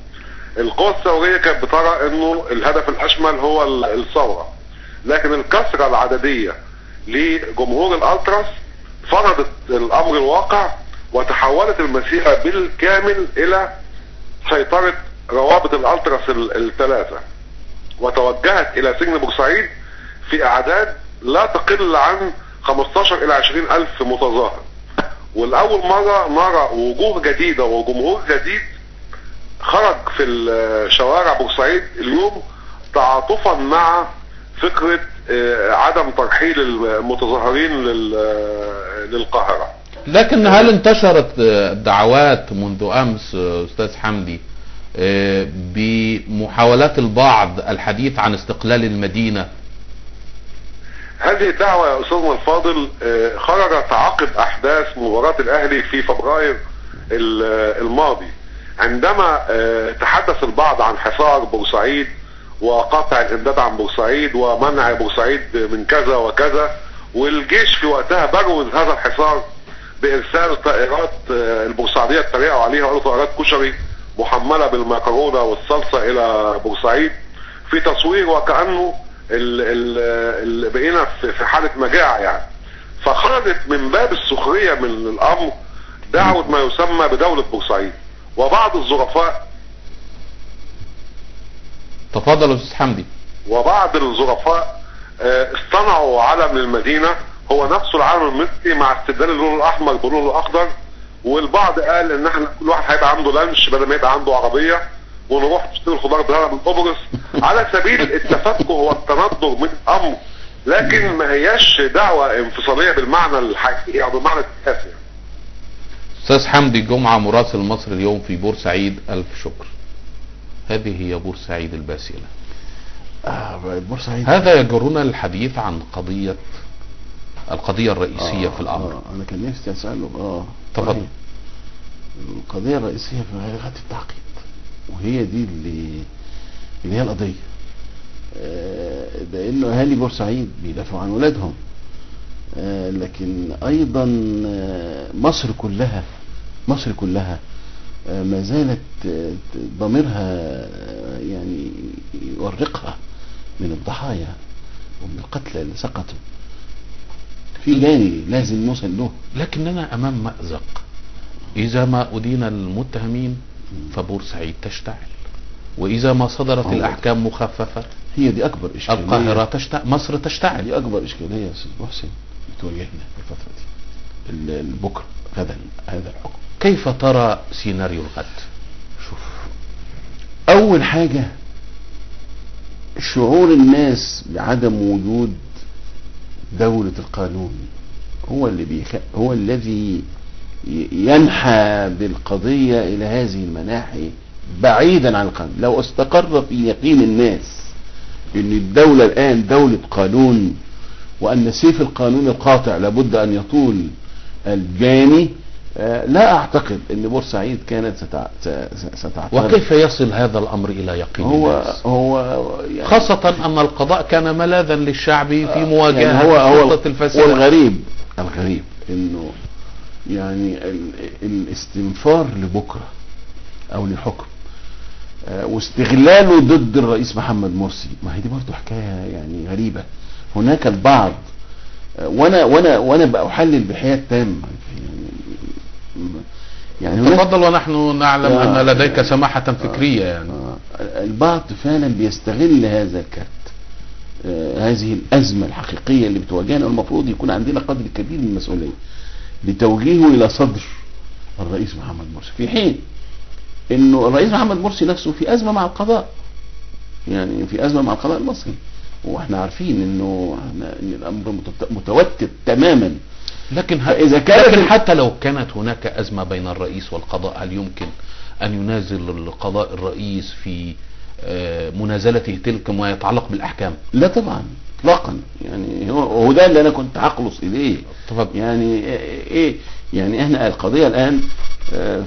القوى الثورية كانت بترى انه الهدف الاشمل هو الثورة، لكن الكثرة العددية لجمهور الالتراس فرضت الامر الواقع، وتحولت المسيرة بالكامل الى سيطرة روابط الالتراس ال3، وتوجهت الى سجن بورسعيد في اعداد لا تقل عن 15 الى 20 الف متظاهر. والاول مرة نرى وجوه جديدة وجمهور جديد خرج في شوارع بورسعيد اليوم تعاطفا مع فكرة عدم ترحيل المتظاهرين للقاهرة. لكن هل انتشرت دعوات منذ امس استاذ حمدي بمحاولات البعض الحديث عن استقلال المدينة؟ هذه الدعوة يا أستاذنا الفاضل خرجت عقب أحداث مباراة الأهلي في فبراير الماضي، عندما تحدث البعض عن حصار بورسعيد وقطع الإمداد عن بورسعيد ومنع بورسعيد من كذا وكذا، والجيش في وقتها بروز هذا الحصار بإرسال طائرات البورسعيدية اتريقوا عليها وقالوا طائرات كشري محملة بالمكرونة والصلصة إلى بورسعيد، في تصوير وكأنه بقينا في حالة مجاعة يعني. فخرجت من باب السخرية من الامر دعوة ما يسمى بدولة بورسعيد، وبعض الظرفاء تفضل استاذ حمدي. وبعض الظرفاء اصطنعوا علم للمدينة هو نفسه العلم المصري مع استبدال اللون الاحمر باللون الاخضر، والبعض قال ان احنا كل واحد هيبقى عنده لانش بدل ما يبقى عنده عربية، ونروح نشتري الخضار بتاعنا من قبرص على سبيل التفكك والتندر من الامر، لكن ما هياش دعوة انفصالية بالمعنى الحقيقي او بالمعنى السياسي. استاذ حمدي جمعة مراسل مصر اليوم في بورسعيد، الف شكر. هذه هي بورسعيد الباسلة. بورسعيد هذا يجرنا للحديث عن القضية الرئيسية في الامر. انا كان نفسي اساله تفضل. القضية الرئيسية في غاية التعقيد، وهي دي اللي هي القضية، ده انه اهالي بورسعيد بيدافعوا عن ولادهم، لكن ايضا مصر كلها ما زالت ضميرها يعني يورقها من الضحايا ومن القتلى اللي سقطوا في جاني لازم نوصل له. لكننا امام مأزق، اذا ما ادين المتهمين فبورسعيد تشتعل، واذا ما صدرت الاحكام مخففة هي دي اكبر اشكالية. القاهرة تشتعل، مصر تشتعل. دي اكبر اشكالية يا استاذ محسن بتواجهنا في الفترة دي. بكرة غدا هذا الحكم. كيف ترى سيناريو الغد؟ شوف، اول حاجة شعور الناس بعدم وجود دولة القانون هو الذي ينحى بالقضية الى هذه المناحي بعيدا عن القانون. لو استقر في يقين الناس ان الدولة الان دولة قانون، وان سيف القانون القاطع لابد ان يطول الجاني، لا اعتقد ان بورسعيد كانت ستعترض. وكيف يصل هذا الامر الى يقين الناس؟ هو يعني خاصة ان القضاء كان ملاذا للشعب في مواجهة يعني هو السلطة الفاسدة. والغريب انه يعني الاستنفار لبكرة او لحكم واستغلاله ضد الرئيس محمد مرسي، ما هي دي برضه حكاية يعني غريبة. هناك البعض وانا بأحلل بحياة تام يعني تفضل، ونحن نعلم ان لديك سماحة فكرية يعني. البعض فعلا بيستغل هذا الكارت، هذه الأزمة الحقيقية اللي بتواجهنا، والمفروض يكون عندنا قدر كبير من المسؤولية لتوجيهه إلى صدر الرئيس محمد مرسي، في حين إنه الرئيس محمد مرسي نفسه في أزمة مع القضاء، يعني في أزمة مع القضاء المصري، واحنا عارفين إن الأمر متوتر تماما. لكن حتى لو كانت هناك أزمة بين الرئيس والقضاء، هل يمكن أن ينازل القضاء الرئيس في منازلته تلك ما يتعلق بالأحكام؟ لا طبعا اطلاقا، يعني هو ده اللي انا كنت هخلص اليه. تفضل. يعني ايه يعني احنا القضيه الان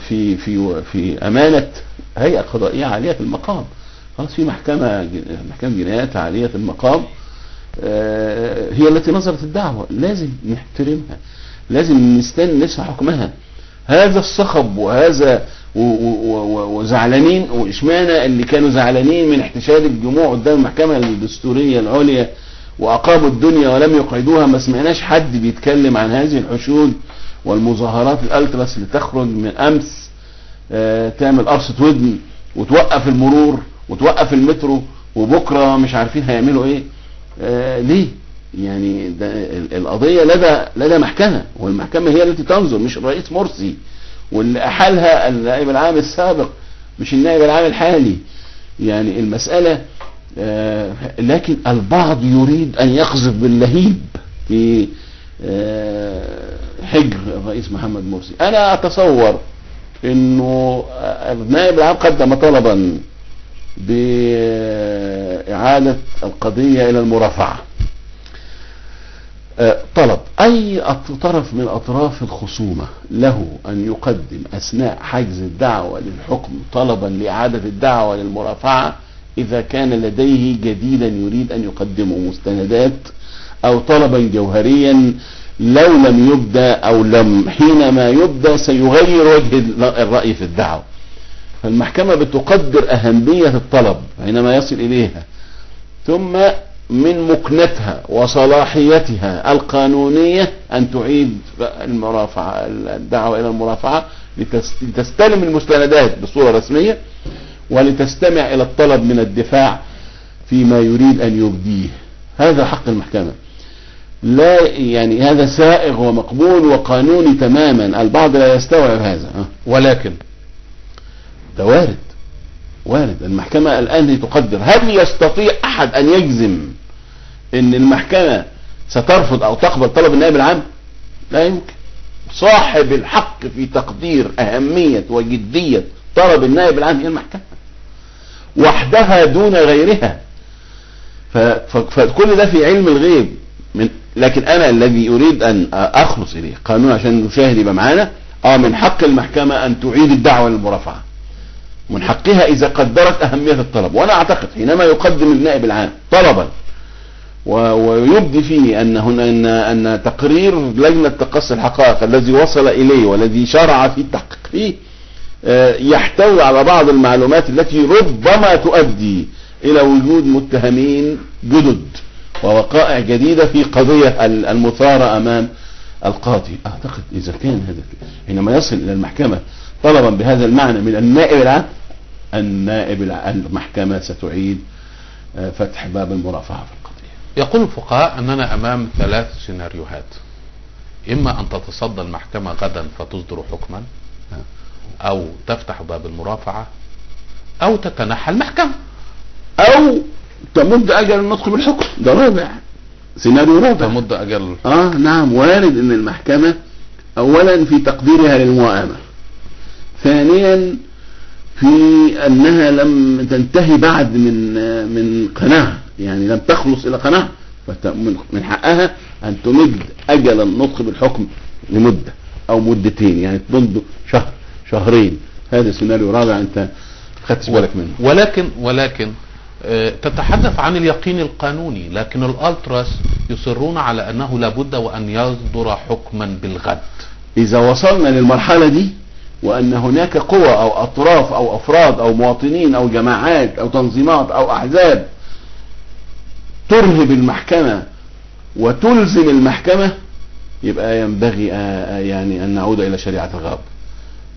في امانه هيئه قضائيه عاليه المقام، خلاص في محكمه جنايات عاليه المقام هي التي نظرت الدعوه، لازم نحترمها، لازم نستنى نسمع حكمها. هذا الصخب وهذا وزعلانين، واشمعنى اللي كانوا زعلانين من احتشاد الجموع قدام المحكمة الدستورية العليا واقاموا الدنيا ولم يقعدوها، ما سمعناش حد بيتكلم عن هذه الحشود والمظاهرات الالتراس اللي تخرج من امس تعمل قرصة ودن وتوقف المرور وتوقف المترو، وبكرة مش عارفين هيعملوا ايه. ليه؟ يعني ده القضية لدى محكمة، والمحكمة هي التي تنظر، مش الرئيس مرسي، واللي أحالها النائب العام السابق مش النائب العام الحالي. يعني المسألة لكن البعض يريد أن يقذف باللهيب في حجر الرئيس محمد مرسي. أنا أتصور أنه النائب العام قدم طلبا بإعادة القضية إلى المرافعة، طلب أي طرف من أطراف الخصومة له أن يقدم أثناء حجز الدعوة للحكم طلبا لإعادة الدعوة للمرافعة إذا كان لديه جديدا يريد أن يقدمه، مستندات أو طلبا جوهريا لو لم يبدأ أو لم حينما يبدأ سيغير وجه الرأي في الدعوة. فالمحكمة بتقدر أهمية الطلب حينما يصل إليها، ثم من مكنتها وصلاحيتها القانونية أن تعيد المرافعة الدعوة إلى المرافعة لتستلم المستندات بصورة رسمية ولتستمع إلى الطلب من الدفاع فيما يريد أن يبديه. هذا حق المحكمة، لا يعني هذا سائغ ومقبول وقانوني تماما. البعض لا يستوعب هذا، ولكن ده وارد. المحكمة الآن تقدر. هل يستطيع أحد أن يجزم أن المحكمة سترفض أو تقبل طلب النائب العام؟ لا يمكن. صاحب الحق في تقدير أهمية وجدية طلب النائب العام هي المحكمة وحدها دون غيرها. فكل ده في علم الغيب. لكن أنا الذي أريد أن أخلص إليه قانون عشان نشاهد يبقى معانا، من حق المحكمة أن تعيد الدعوة للمرافعة، من حقها إذا قدرت أهمية الطلب. وأنا أعتقد حينما يقدم النائب العام طلبا ويبدي فيه أن تقرير لجنة تقصي الحقائق الذي وصل إليه والذي شرع في التحقيق فيه يحتوي على بعض المعلومات التي ربما تؤدي إلى وجود متهمين جدد ووقائع جديدة في قضية المثارة أمام القاضي. أعتقد إذا كان هذا حينما يصل إلى المحكمة طلبا بهذا المعنى من النائب العام، المحكمة ستعيد فتح باب المرافعة في القضية. يقول الفقهاء أننا أمام 3 سيناريوهات: إما أن تتصدى المحكمة غدا فتصدر حكما، أو تفتح باب المرافعة، أو تتنحى المحكمة، أو تمد أجل النطق بالحكم. ده رابع سيناريو، رابع تمد أجل. نعم، وارد أن المحكمة أولا في تقديرها للمؤامرة، ثانيا في أنها لم تنتهي بعد من قناعة، يعني لم تخلص إلى قناعة، من حقها أن تمد أجل النطق بالحكم لمدة. او مدتين، يعني تمد شهر شهرين. هذا سيناريو رابع انت خدتش بالك منه. ولكن تتحدث عن اليقين القانوني، لكن الالتراس يصرون على انه لابد وان يصدر حكما بالغد. اذا وصلنا للمرحلة دي وان هناك قوى او اطراف او افراد او مواطنين او جماعات او تنظيمات او احزاب ترهب المحكمة وتلزم المحكمة، يبقى ينبغي يعني ان نعود الى شريعة الغاب،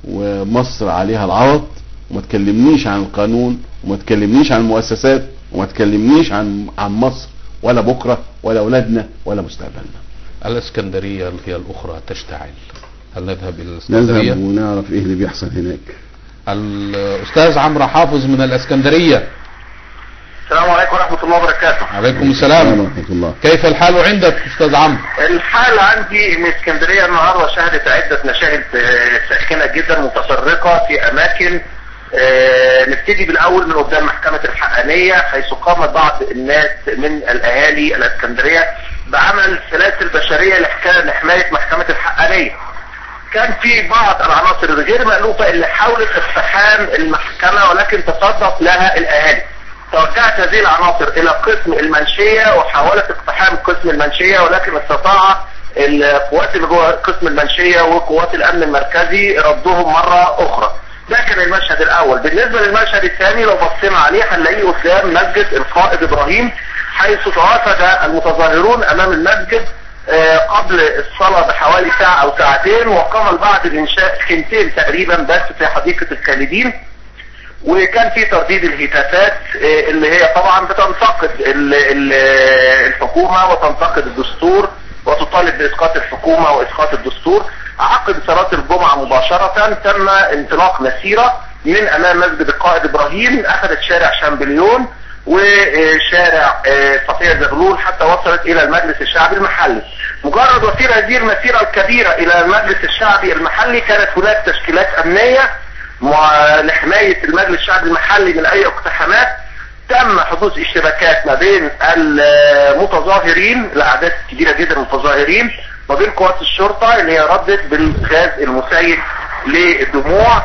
ومصر عليها العوض. وما تكلمنيش عن القانون، وما تكلمنيش عن المؤسسات، وما تكلمنيش عن مصر ولا بكرة ولا اولادنا ولا مستقبلنا. الاسكندرية هي الاخرى تشتعل، هل نذهب الى الاسكندرية؟ نذهب ونعرف ايه اللي بيحصل هناك. الاستاذ عمرو حافظ من الاسكندرية. السلام عليكم ورحمة الله وبركاته. عليكم السلام ورحمة الله. كيف الحال عندك استاذ عمرو؟ الحال عندي ان اسكندرية النهاردة شهدت عدة مشاهد ساخنة جدا متفرقة في اماكن. نبتدي بالاول من قدام محكمة الحقانية، حيث قام بعض الناس من الاهالي الاسكندرية بعمل سلاسل بشرية لحماية محكمة الحقانية. كان في بعض العناصر الغير مألوفة اللي حاولت اقتحام المحكمة، ولكن تصدت لها الاهالي. توجهت هذه العناصر الى قسم المنشية وحاولت اقتحام قسم المنشية، ولكن استطاع القوات اللي جوه قسم المنشية وقوات الامن المركزي ردهم مرة اخرى. ده كان المشهد الاول. بالنسبة للمشهد الثاني لو بصينا عليه هنلاقيه قدام مسجد القائد ابراهيم، حيث توافد المتظاهرون امام المسجد قبل الصلاة بحوالي ساعة او ساعتين، وقام البعض بانشاء خيمتين تقريبا بس في حديقة الخالدين. وكان في ترديد الهتافات اللي هي طبعا بتنتقد الحكومة وتنتقد الدستور وتطالب باسقاط الحكومة واسقاط الدستور. عقب صلاة الجمعة مباشرة تم انطلاق مسيرة من امام مسجد القائد ابراهيم، اخذت شارع شامبليون وشارع صفية زغلول حتى وصلت الى المجلس الشعبي المحلي. مجرد وسيلة هذه المسيرة الكبيرة الى المجلس الشعبي المحلي كانت هناك تشكيلات امنية لحماية المجلس الشعبي المحلي من اي اقتحامات. تم حدوث اشتباكات ما بين المتظاهرين، الاعداد كبيرة جدا من المتظاهرين، ما بين قوات الشرطة اللي هي ردت بالغاز المسيل للدموع.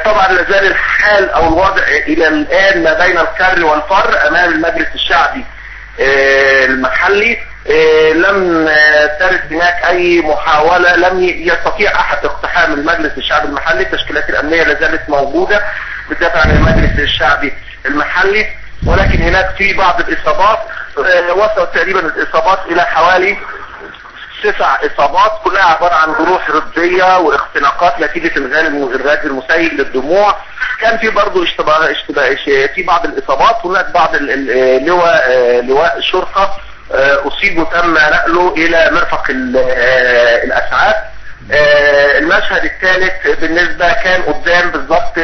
طبعا لازال الحال او الوضع الى الان ما بين الكر والفر امام المجلس الشعبي المحلي. لم ترد هناك اي محاولة، لم يستطيع احد اقتحام المجلس الشعبي المحلي. التشكيلات الامنية لازالت موجودة بتدافع عن المجلس الشعبي المحلي، ولكن هناك في بعض الاصابات. وصلت تقريبا الاصابات الى حوالي 9 اصابات، كلها عبارة عن جروح ربية واختناقات نتيجة الغاز المسيل للدموع. كان في برضه اشتباه في بعض الاصابات. هناك بعض لواء الشرطة اصيبوا تم نقله الى مرفق الاسعاف. المشهد الثالث بالنسبة كان قدام بالضبط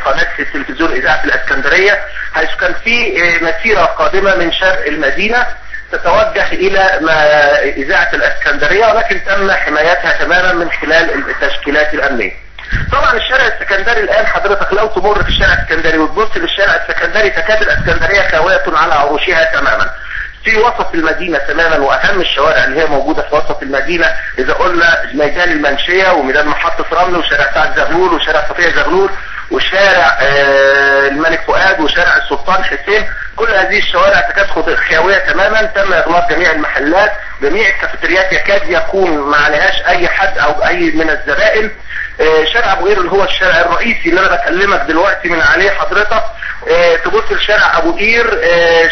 قناة التلفزيون اذاعة الاسكندرية، حيث كان في مسيرة قادمة من شرق المدينة تتوجه الى اذاعة الاسكندرية، ولكن تم حمايتها تماما من خلال التشكيلات الامنية. طبعا الشارع السكندري الان حضرتك لو تمر في الشارع السكندري وتبص للشارع السكندري تكاد الاسكندرية خاوية على عروشها تماما. في وسط المدينة تماما، واهم الشوارع اللي هي موجودة في وسط المدينة اذا قلنا ميدان المنشية وميدان محطة رمل وشارع سعد زغلول وشارع صفية زغلول وشارع الملك فؤاد وشارع السلطان حسين، كل هذه الشوارع تكاد خاوية تماما. تم اغلاق جميع المحلات، جميع الكافيتريات يكاد يكون ما عليهاش اي حد او اي من الزبائن. شارع ابو قير اللي هو الشارع الرئيسي اللي انا بكلمك دلوقتي من عليه حضرتك، تبص لشارع ابو قير،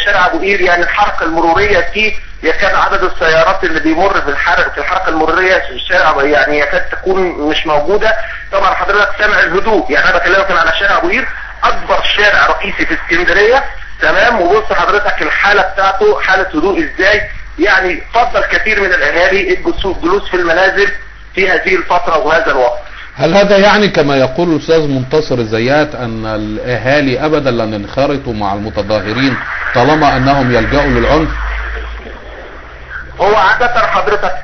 شارع ابو قير يعني الحركة المرورية فيه يكاد عدد السيارات اللي بيمر في الحركة المرورية في الشارع يعني يكاد تكون مش موجودة. طبعا حضرتك سامع الهدوء، يعني انا بكلمك على شارع ابو قير اكبر شارع رئيسي في اسكندرية، تمام. وبص حضرتك الحالة بتاعته حالة هدوء ازاي، يعني فضل كثير من الاهالي الجلوس في المنازل في هذه الفترة وهذا الوقت. هل هذا يعني كما يقول الأستاذ منتصر الزيات أن الأهالي أبدا لن ينخرطوا مع المتظاهرين طالما أنهم يلجأوا للعنف؟ هو عادة حضرتك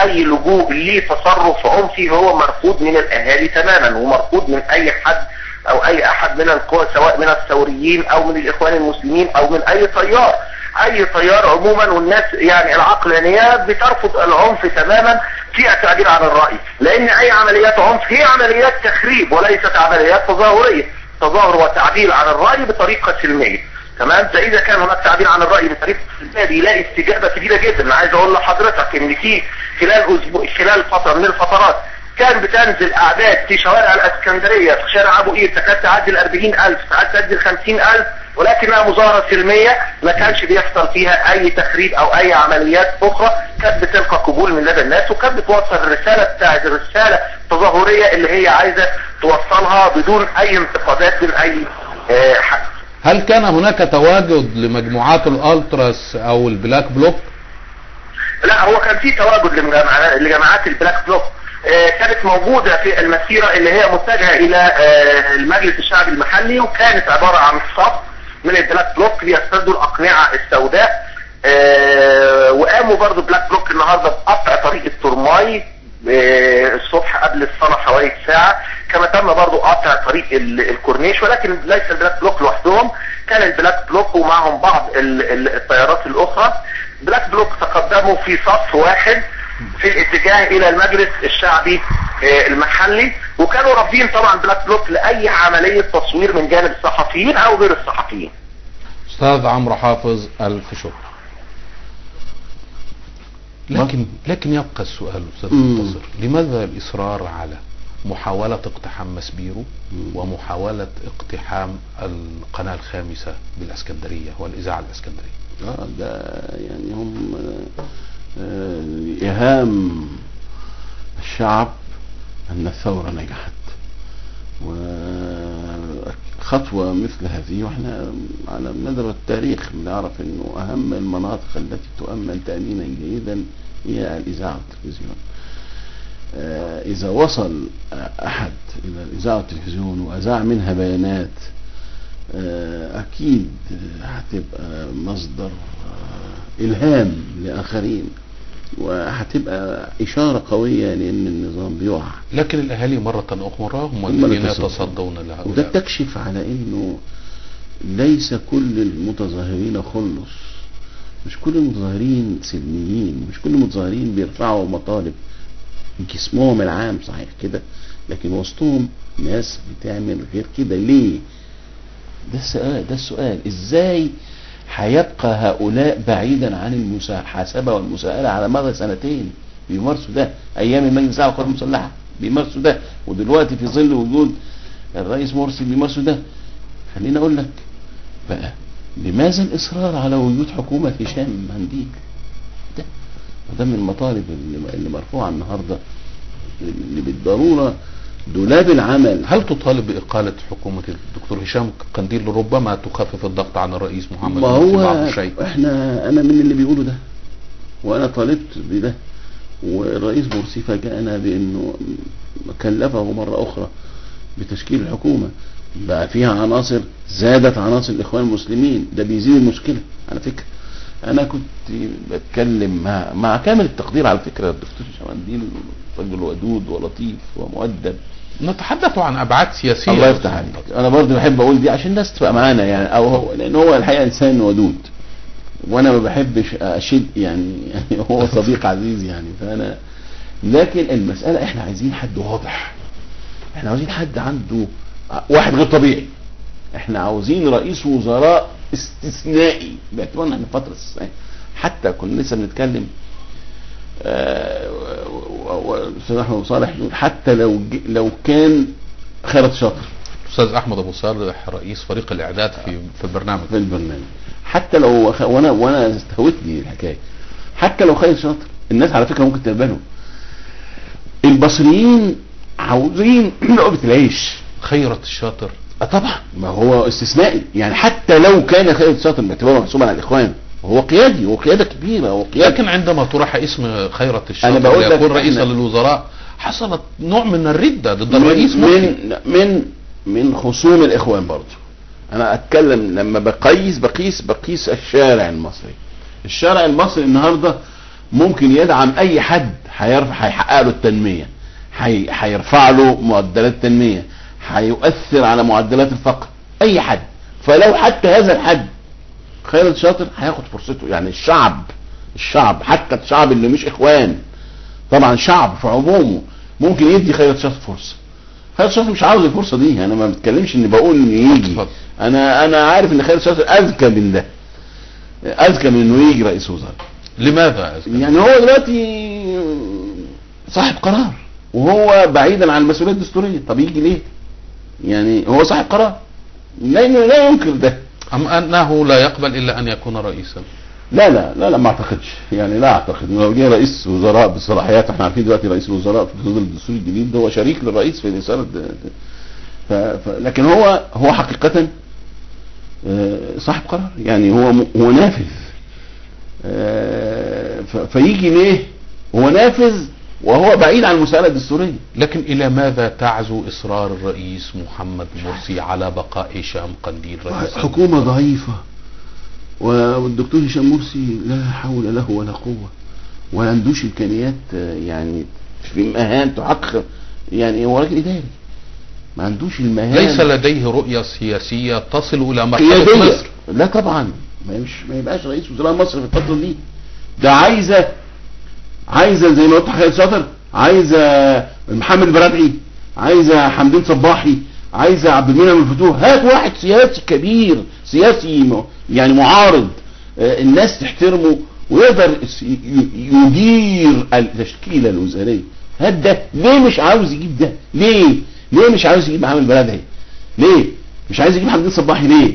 أي لجوء لتصرف عنفي هو مرفوض من الأهالي تماما، ومرفوض من أي حد أو أي أحد من القوى، سواء من الثوريين أو من الإخوان المسلمين أو من أي تيار عموما. والناس يعني العقلانية بترفض العنف تماما. فيها تعبير عن الرأي، لان اي عمليات عنف هي عمليات تخريب وليست عمليات تظاهرية. تظاهر وتعبير عن الرأي بطريقة سلمية، تمام. فاذا كان هناك تعبير عن الرأي بطريقة سلمية بيلاقي استجابة كبيرة جدا. انا عايز اقول لحضرتك ان في خلال فترة من الفترات كان بتنزل اعداد في شوارع الاسكندرية، في شارع ابو قير تكاد تعدي 40,000، ساعات تعدي 50,000، ولكنها مظاهرة سلمية ما كانش بيحصل فيها اي تخريب او اي عمليات اخرى، كانت بتلقى قبول من لدى الناس، وكانت بتوصل الرسالة بتاعت الرسالة التظاهرية اللي هي عايزة توصلها بدون اي انتقادات من اي حد. هل كان هناك تواجد لمجموعات الالتراس او البلاك بلوك؟ لا، هو كان في تواجد لجماعات البلاك بلوك، كانت موجودة في المسيرة اللي هي متجهة الى المجلس الشعبي المحلي، وكانت عبارة عن صف من البلاك بلوك بيستردوا الاقنعة السوداء. وقاموا برضو بلاك بلوك النهاردة بقطع طريق الترماي الصبح قبل الصلاة حوالي ساعة، كما تم برضو قطع طريق الكورنيش، ولكن ليس البلاك بلوك لوحدهم، كان البلاك بلوك ومعهم بعض التيارات الاخرى. بلاك بلوك تقدموا في صف واحد في الاتجاه الى المجلس الشعبي المحلي، وكانوا رافضين طبعا بلاك بلوك لاي عملية تصوير من جانب الصحفيين او غير الصحفيين. استاذ عمرو حافظ، الف شكر. لكن يبقى السؤال استاذ منتصر، لماذا الاصرار على محاولة اقتحام مسبيرو ومحاولة اقتحام القناة الخامسة بالاسكندرية والاذاعة الاسكندرية؟ ده يعني هم إيهام الشعب أن الثورة نجحت، وخطوة مثل هذه، وإحنا على مدار التاريخ بنعرف أنه أهم المناطق التي تؤمن تأمينا جيدا هي الإذاعة والتلفزيون. إذا وصل أحد إلى الإذاعة والتلفزيون وأذاع منها بيانات، أكيد هتبقى مصدر إلهام لآخرين، وهتبقى إشارة قوية لأن النظام بيقع. لكن الأهالي مرة أخرى هم الذين يتصدون لها، وده تكشف على أنه ليس كل المتظاهرين خلص، مش كل المتظاهرين سلميين، مش كل المتظاهرين بيرفعوا مطالب جسمهم العام صحيح كده، لكن وسطهم ناس بتعمل غير كده. ليه؟ ده السؤال. ازاي هيبقى هؤلاء بعيدا عن المحاسبة والمساءلة على مدى سنتين؟ بيمارسوا ده ايام المجلس الأعلى للقوات المسلحة، بيمارسوا ده، ودلوقتي في ظل وجود الرئيس مرسي بيمارسوا ده. خليني اقول لك بقى، لماذا الاصرار على وجود حكومة هشام منديل؟ ده من المطالب اللي مرفوعة النهاردة اللي بالضرورة دولاب العمل. هل تطالب بإقالة حكومة الدكتور هشام قنديل ربما تخفف الضغط عن الرئيس محمد ما مرسي هو بعض الشيء؟ انا من اللي بيقولوا ده، وانا طالبت بده، والرئيس مرسي فاجأنا بانه كلفه مرة اخرى بتشكيل الحكومة، بقى فيها عناصر، زادت عناصر الاخوان المسلمين، ده بيزيد المشكلة على فكرة. انا كنت بتكلم مع كامل التقدير على فكرة الدكتور هشام قنديل رجل ودود ولطيف ومؤدب. نتحدث عن ابعاد سياسية. الله يفتح عليك. انا برضه بحب اقول دي عشان الناس تبقى معانا يعني، او هو لان هو الحقيقة انسان ودود، وانا ما بحبش اشد يعني هو صديق عزيز يعني، فانا لكن المسألة احنا عايزين حد واضح، احنا عاوزين حد عنده واحد غير طبيعي، احنا عاوزين رئيس وزراء استثنائي باعتبارنا احنا فترة استثنائية. حتى كنا لسه بنتكلم الاستاذ احمد ابو صالح يقول حتى لو كان خيرت شاطر. الاستاذ احمد ابو صالح رئيس فريق الاعداد في البرنامج حتى لو وانا استهوتني الحكايه، حتى لو خيرت شاطر الناس على فكره ممكن تقبله. المصريين عاوزين لقمة العيش. خيرت الشاطر طبعا، ما هو استثنائي يعني، حتى لو كان خيرت شاطر باعتباره محسوبا على الاخوان، هو قيادي وقيادة كبيرة وقيادة. لكن عندما طرح اسم خيرت الشاطر ليكون رئيسا للوزراء حصلت نوع من الردة ضد الرئيس من خصوم الاخوان برضه. انا اتكلم لما بقيس الشارع المصري. الشارع المصري النهاردة ممكن يدعم اي حد هيحقق له التنمية، هيرفع له معدلات التنمية، هيؤثر على معدلات الفقر، اي حد. فلو حتى هذا الحد خيرت شاطر هياخد فرصته يعني. الشعب حتى الشعب اللي مش اخوان طبعا شعب في عمومه ممكن يدي خيرت شرف فرصه. خيرت شرف مش عاوز الفرصه دي، انا ما بتكلمش اني بقول انه يجي، اتفضل. انا عارف ان خيرت شرف اذكى من ده، اذكى من انه يجي رئيس وزراء. لماذا أذكى؟ يعني هو دلوقتي صاحب قرار وهو بعيدا عن المسؤوليه الدستوريه، طب يجي ليه؟ يعني هو صاحب قرار لا ينكر ده. أم أنه لا يقبل إلا أن يكون رئيسا؟ لا ما اعتقدش، يعني لا اعتقد لو جه رئيس وزراء بصلاحيات. احنا عارفين دلوقتي رئيس الوزراء في ظل الدستور الجديد ده هو شريك للرئيس في الاثاره لكن هو حقيقه صاحب قرار، يعني هو نافذ. فيجي ليه؟ هو نافذ وهو بعيد عن المسألة الدستورية. لكن إلى ماذا تعزو إصرار الرئيس محمد مرسي على بقاء هشام قنديل رئيسا؟ حكومة ضعيفة، والدكتور هشام مرسي لا حول له ولا قوة، ولا عندوش إمكانيات يعني في مهام تحقق، يعني هو راجل إداري ما عندوش المهام. ليس لديه رؤية سياسية تصل إلى مرحلة مصر. لا طبعا ما يبقاش رئيس وزراء مصر في الفترة دي. ده عايزة زي ما قلت حضرتك شاطر، عايزة محمد برادعي، عايزة حمدين صباحي، عايزة عبد المنعم الفتوح. هات واحد سياسي كبير، سياسي يعني معارض، الناس تحترمه ويقدر يدير التشكيلة الوزارية. هات ده. ليه مش عاوز يجيب ده؟ ليه مش عاوز يجيب محمد برادعي؟ ليه مش عايز يجيب حمدين صباحي؟ ليه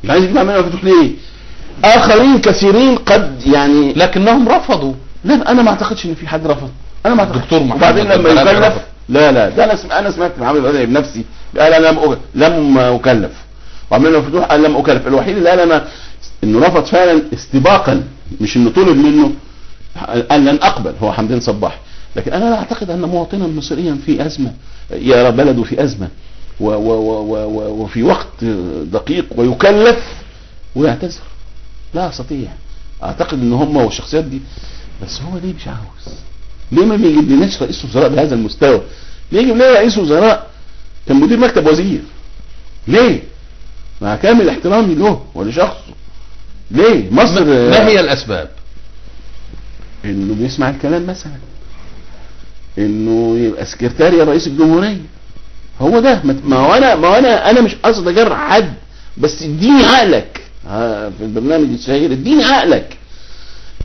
مش عايز يجيب عبد المنعم الفتوح؟ ليه؟ اخرين كثيرين قد يعني لكنهم رفضوا. لا انا ما اعتقدش ان في حد رفض، انا ما اعتقدش. دكتور محمد وبعدين لما يكلف لا ده انا سمعت محمد برادعي بنفسي قال انا لم اكلف، وعمل له فتوح قال لم اكلف. الوحيد اللي قال انا انه رفض فعلا استباقا، مش انه طلب منه، قال لن اقبل، هو حمدين صباحي. لكن انا لا اعتقد ان مواطنا مصريا في ازمه يرى بلده في ازمه وفي وقت دقيق ويكلف ويعتذر. لا استطيع. اعتقد ان هم والشخصيات دي، بس هو ليه مش عاوز؟ ليه ما بيجيب لناش رئيس وزراء بهذا المستوى؟ ليه يجيب لنا رئيس وزراء كان مدير مكتب وزير؟ ليه؟ مع كامل احترامي له ولشخصه. ليه؟ مصر ما هي الاسباب؟ انه بيسمع الكلام مثلا، انه يبقى سكرتاري رئيس الجمهورية. هو ده. ما هو انا مش قصد اجرح حد، بس اديني عقلك في البرنامج الشهير، اديني عقلك.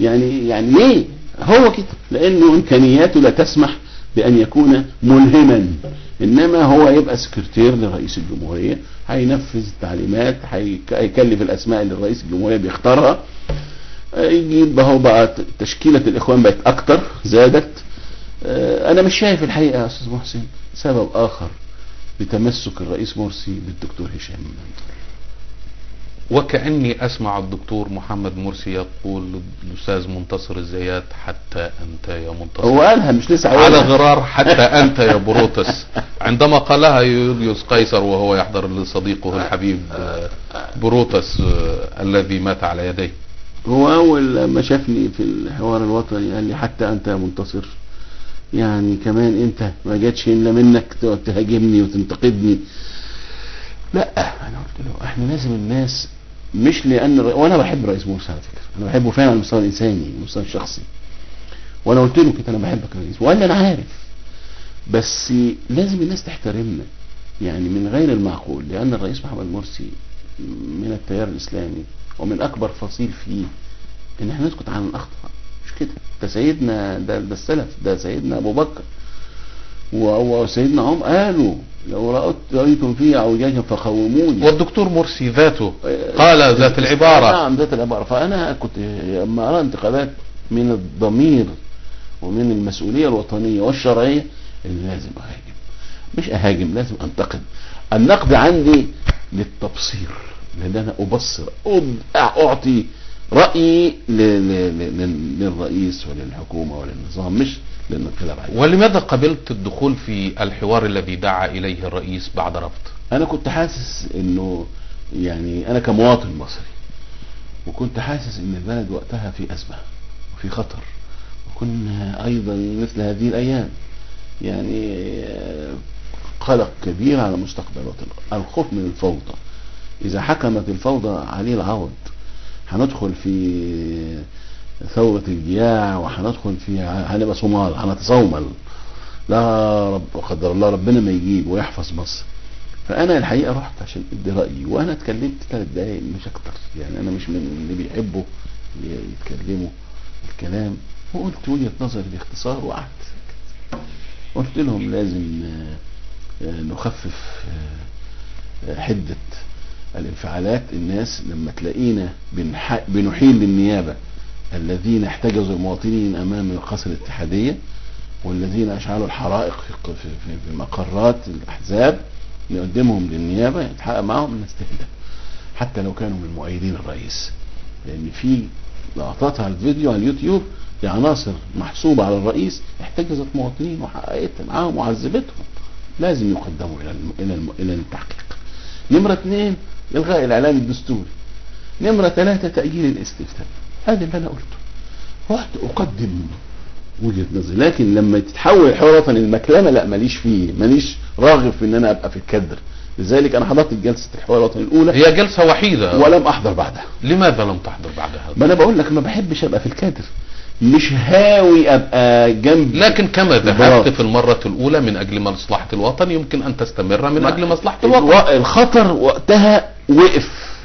يعني ليه؟ هو كده لانه امكانياته لا تسمح بان يكون ملهما، انما هو يبقى سكرتير لرئيس الجمهورية، هينفذ التعليمات، هيكلف الاسماء اللي رئيس الجمهورية بيختارها، يجيب اهو بقى تشكيلة الاخوان بقت اكتر، زادت. انا مش شايف الحقيقة يا استاذ محسن سبب اخر لتمسك الرئيس مرسي بالدكتور هشام. وكأني أسمع الدكتور محمد مرسي يقول للأستاذ منتصر الزيات حتى أنت يا منتصر. هو قالها مش لسه على غرار حتى أنت يا بروتس، عندما قالها يوليوس قيصر وهو يحضر لصديقه الحبيب بروتس الذي مات على يديه. هو أول لما شافني في الحوار الوطني قال لي حتى أنت يا منتصر، يعني كمان أنت ما جاتش إلا منك تقعد تهاجمني وتنتقدني. لا أنا قلت له إحنا لازم الناس، مش لأن وأنا بحب رئيس مرسي على فكرة، أنا بحبه فعلا على المستوى الإنساني، المستوى الشخصي، وأنا قلت له كده أنا بحبك يا رئيس، وقال لي أنا عارف، بس لازم الناس تحترمنا، يعني من غير المعقول، لأن الرئيس محمد مرسي من التيار الإسلامي ومن أكبر فصيل فيه إن احنا نسكت عن الأخطاء، مش كده. ده سيدنا ده السلف، ده سيدنا أبو بكر وسيدنا عمر قالوا لو رأيتم فيه اعوجاجا فقوموني. والدكتور مرسي ذاته قال ذات العبارة. نعم ذات العبارة. فأنا كنت لما أرى انتقادات من الضمير ومن المسؤولية الوطنية والشرعية اللي لازم أهاجم، مش أهاجم، لازم أنتقد. النقد عندي للتبصير، لأن أنا أبصر، أعطي رأيي للرئيس وللحكومة وللنظام، مش للانقلاب عليه. ولماذا قبلت الدخول في الحوار الذي دعا إليه الرئيس بعد رفض؟ أنا كنت حاسس إنه يعني أنا كمواطن مصري، وكنت حاسس إن البلد وقتها في أزمة وفي خطر، وكنا أيضا مثل هذه الأيام يعني قلق كبير على مستقبل الوطن، الخوف من الفوضى. إذا حكمت الفوضى عليه العوض هندخل في ثورة الجياع وهندخل فيها، هنبقى صومال، هنتصومل، لا رب قدر الله ربنا ما يجيب ويحفظ مصر. فانا الحقيقه رحت عشان ادي رايي، وانا اتكلمت 3 دقايق مش اكتر، يعني انا مش من اللي بيحبوا يتكلموا الكلام، وقلت وجهه نظري باختصار وقعدت. قلت لهم لازم نخفف حده الانفعالات. الناس لما تلاقينا بنحيل للنيابه الذين احتجزوا المواطنين امام القصر الاتحاديه، والذين اشعلوا الحرائق في مقرات الاحزاب، نقدمهم للنيابه يتحقق معهم نستهدف، حتى لو كانوا من مؤيدين الرئيس. لان في لقطات على الفيديو على اليوتيوب لعناصر محسوبه على الرئيس احتجزت مواطنين وحققت معاهم وعذبتهم، لازم يقدموا الى التحقيق. نمره 2 الغاء الاعلان الدستوري. نمره 3 تاجيل الاستفتاء. هذا اللي انا قلته، رحت اقدم وجهة نظري. لكن لما تتحول الحوار الوطني المكلمة، لا ماليش فيه، ماليش راغب في ان انا ابقى في الكدر. لذلك انا حضرت جلسة الحوار الوطني الاولى، هي جلسة وحيدة ولم احضر بعدها. لماذا لم تحضر بعدها؟ ما انا بقول لك ما بحبش ابقى في الكدر، مش هاوي ابقى جنب. لكن كما ذهبت في المرة الاولى من اجل مصلحة الوطن، يمكن ان تستمر من اجل مصلحة الوطن. الخطر وقتها وقف،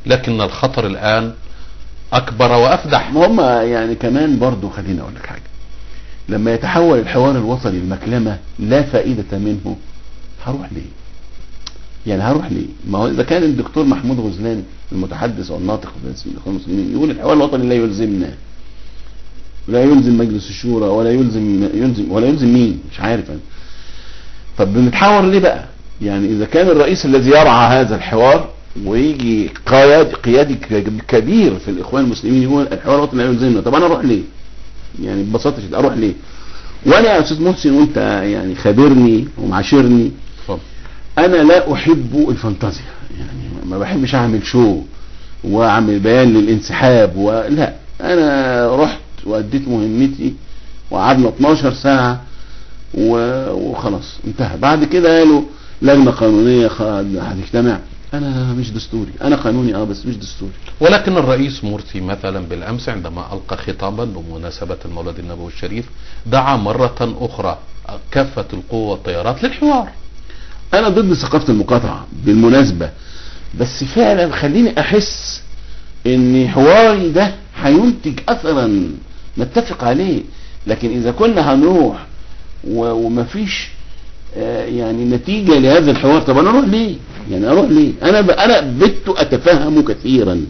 لكن الخطر الان اكبر وافدح. هم يعني كمان برضو خليني اقول لك حاجة، لما يتحول الحوار الوطني المكلمة لا فائدة منه، هروح ليه؟ يعني هروح ليه؟ ما هو اذا كان الدكتور محمود غزلان المتحدث والناطق باسم الاخوان المسلمين يقول الحوار الوطني لا يلزمنا، لا يلزم مجلس الشورى، ولا يلزم مين؟ مش عارف انا. طب بنتحاور ليه بقى؟ يعني اذا كان الرئيس الذي يرعى هذا الحوار ويجي قيادي كبير في الاخوان المسلمين يقول الحوار الوطني لا يلزمنا، طب انا اروح ليه؟ يعني ببساطه شديده اروح ليه؟ وانا يا استاذ محسن وانت يعني خابرني ومعاشرني، انا لا احب الفانتازيا، يعني ما بحبش اعمل شو واعمل بيان للانسحاب لا، انا رحت واديت مهمتي وقعدنا 12 ساعه وخلاص انتهى. بعد كده قالوا لجنه قانونيه هتجتمع. انا مش دستوري، انا قانوني بس مش دستوري. ولكن الرئيس مرسي مثلا بالامس عندما القى خطابا بمناسبه المولد النبوي الشريف دعا مره اخرى كافه القوى والتيارات للحوار. انا ضد ثقافه المقاطعه بالمناسبه، بس فعلا خليني احس ان حواري ده هينتج اثرا نتفق عليه. لكن اذا كنا هنروح ومفيش يعني نتيجة لهذا الحوار، طب انا اروح ليه؟ يعني اروح ليه؟ انا بت اتفهم كثيرا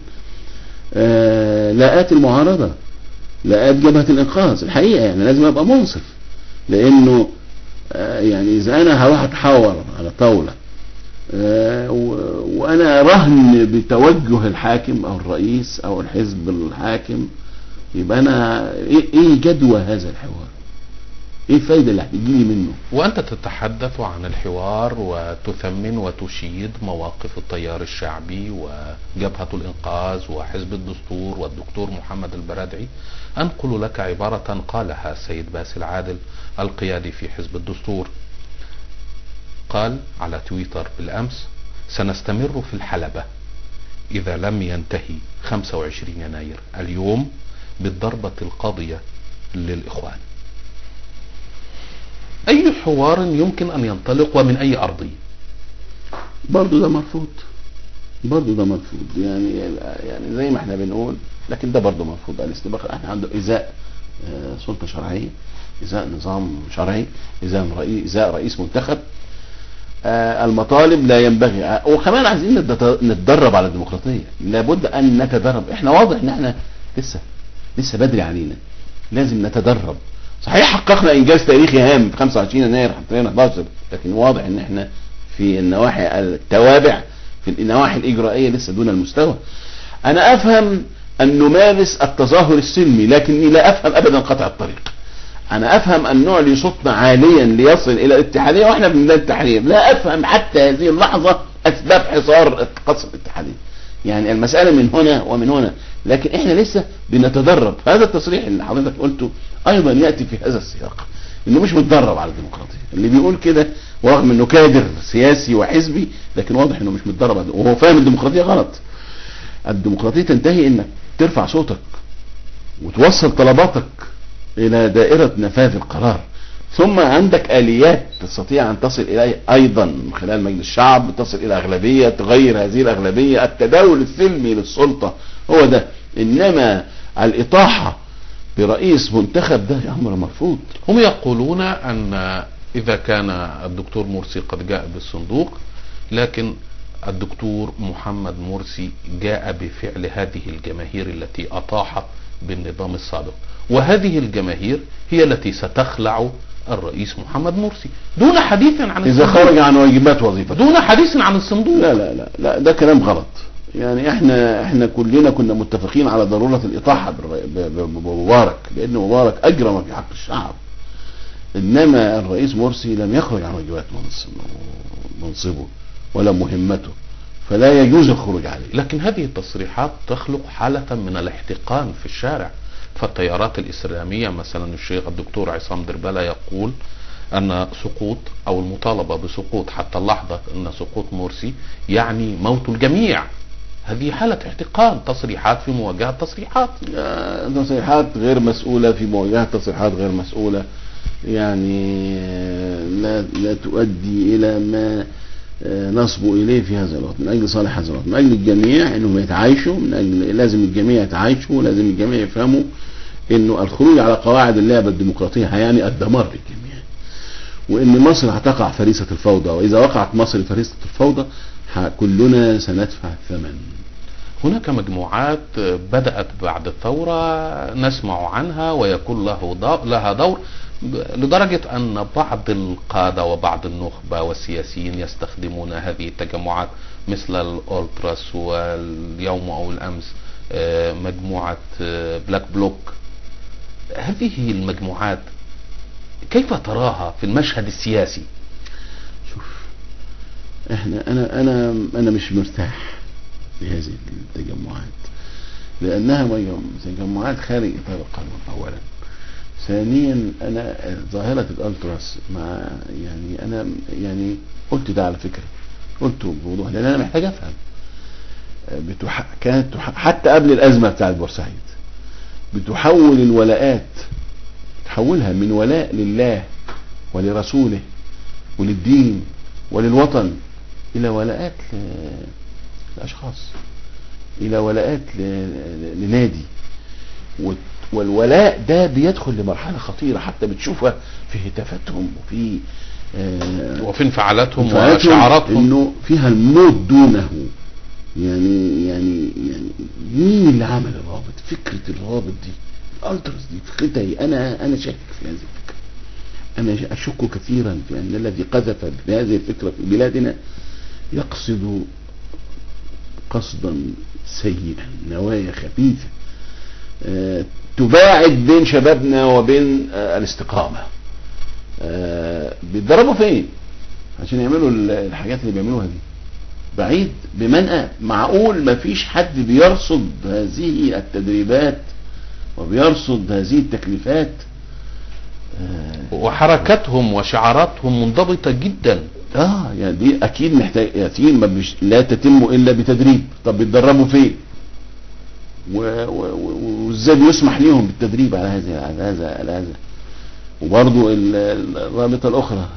لاءات المعارضة، لاءات جبهة الانقاذ الحقيقة، يعني لازم ابقى منصف، لانه يعني اذا انا هروح اتحاور على طاولة وانا رهن بتوجه الحاكم او الرئيس او الحزب الحاكم، يبقى انا ايه جدوى هذا الحوار؟ ايه الفايدة اللي هتجيلي منه؟ وانت تتحدث عن الحوار وتثمن وتشيد مواقف التيار الشعبي وجبهة الانقاذ وحزب الدستور والدكتور محمد البرادعي. انقل لك عبارة قالها السيد باسل عادل القيادي في حزب الدستور. قال على تويتر بالامس: سنستمر في الحلبة اذا لم ينتهي 25 يناير اليوم بالضربة القاضية للاخوان. اي حوار يمكن ان ينطلق ومن اي ارضية؟ برضو ده مرفوض، برضو ده مرفوض، يعني زي ما احنا بنقول، لكن ده برضو مرفوض. الاستباقة احنا عنده ازاء سلطة شرعية، ازاء نظام شرعي، ازاء رئيس منتخب. المطالب لا ينبغي، وكمان عايزين نتدرب على الديمقراطية، لابد ان نتدرب. احنا واضح ان احنا لسه بدري علينا، لازم نتدرب. صحيح حققنا انجاز تاريخي هام في 25 يناير حطينا 11، لكن واضح ان احنا في النواحي التوابع، في النواحي الاجرائيه لسه دون المستوى. انا افهم ان نمارس التظاهر السلمي، لكني لا افهم ابدا قطع الطريق. انا افهم ان نعلي صوتنا عاليا ليصل الى الاتحاديه واحنا بنبدا التحرير. لا افهم حتى هذه اللحظه اسباب حصار قصر الاتحاديه. يعني المساله من هنا ومن هنا، لكن احنا لسه بنتدرب. هذا التصريح اللي حضرتك قلته ايضا ياتي في هذا السياق، انه مش متدرب على الديمقراطيه. اللي بيقول كده ورغم انه كادر سياسي وحزبي، لكن واضح انه مش متدرب وهو فاهم الديمقراطيه غلط. الديمقراطيه تنتهي انك ترفع صوتك وتوصل طلباتك الى دائرة نفاذ القرار. ثم عندك اليات تستطيع ان تصل اليه ايضا من خلال مجلس الشعب، تصل الى اغلبية تغير هذه الاغلبية، التداول السلمي للسلطة هو ده. انما الاطاحة برئيس منتخب ده امر مرفوض. هم يقولون ان اذا كان الدكتور مرسي قد جاء بالصندوق، لكن الدكتور محمد مرسي جاء بفعل هذه الجماهير التي اطاح بالنظام السابق، وهذه الجماهير هي التي ستخلع الرئيس محمد مرسي دون حديث عن اذا الصندوق، خرج عن واجبات وظيفته، دون حديث عن الصندوق. لا لا لا لا، ده كلام غلط. يعني احنا كلنا كنا متفقين على ضرورة الاطاحة بمبارك، لان مبارك اجرم في حق الشعب. انما الرئيس مرسي لم يخرج عن واجبات منصبه ولا مهمته، فلا يجوز الخروج عليه. لكن هذه التصريحات تخلق حالة من الاحتقان في الشارع. فالتيارات الإسلامية مثلا الشيخ الدكتور عصام دربالة يقول أن سقوط أو المطالبة بسقوط حتى اللحظة أن سقوط مرسي يعني موت الجميع. هذه حالة احتقان، تصريحات في مواجهة تصريحات، تصريحات غير مسؤولة في مواجهة تصريحات غير مسؤولة. يعني لا تؤدي إلى ما نصبوا إليه في هذا الوقت من أجل صالح هذا الوقت، من أجل الجميع إنهم يتعايشوا، من أجل لازم الجميع يتعايشوا، لازم الجميع يفهموا إنه الخروج على قواعد اللعبة الديمقراطية يعني الدمار للجميع، وإن مصر هتقع فريسة الفوضى، وإذا وقعت مصر فريسة الفوضى كلنا سندفع الثمن. هناك مجموعات بدأت بعد الثورة نسمع عنها ويكون لها دور، لدرجة أن بعض القادة وبعض النخبة والسياسيين يستخدمون هذه التجمعات مثل الأولتراس، واليوم أو الأمس مجموعة بلاك بلوك. هذه المجموعات كيف تراها في المشهد السياسي؟ شوف، أنا مش مرتاح لهذه التجمعات، لأنها تجمعات خارج إطار القانون أولا. ثانيا أنا ظاهرة الألتراس مع أنا قلت ده على فكرة، قلته بوضوح لأن أنا محتاج أفهم. كانت حتى قبل الأزمة بتاعت بورسعيد بتحول الولاءات، تحولها من ولاء لله ولرسوله وللدين وللوطن إلى ولاءات لأشخاص، إلى ولاءات لنادي. والولاء ده بيدخل لمرحلة خطيرة، حتى بتشوفها في هتافاتهم وفي انفعالاتهم وشعاراتهم، انه فيها الموت دونه. يعني مين اللي عمل الرابط؟ فكرة الرابط دي، الالتراس دي فكرتها ايه؟ انا شاكك في هذه الفكرة. انا اشك كثيرا في ان الذي قذف بهذه الفكرة في بلادنا يقصد قصدا سيئا، نوايا خبيثة تباعد بين شبابنا وبين الاستقامة. بيتدربوا فين عشان يعملوا الحاجات اللي بيعملوها دي؟ بعيد بمنأى. معقول ما فيش حد بيرصد هذه التدريبات وبيرصد هذه التكليفات؟ وحركاتهم وشعاراتهم منضبطة جدا. يعني دي اكيد محتاج، لا تتم الا بتدريب. طب بيتدربوا فين؟ وازاي بيسمح ليهم بالتدريب على هذا؟ وبرضو الرابطة الاخرى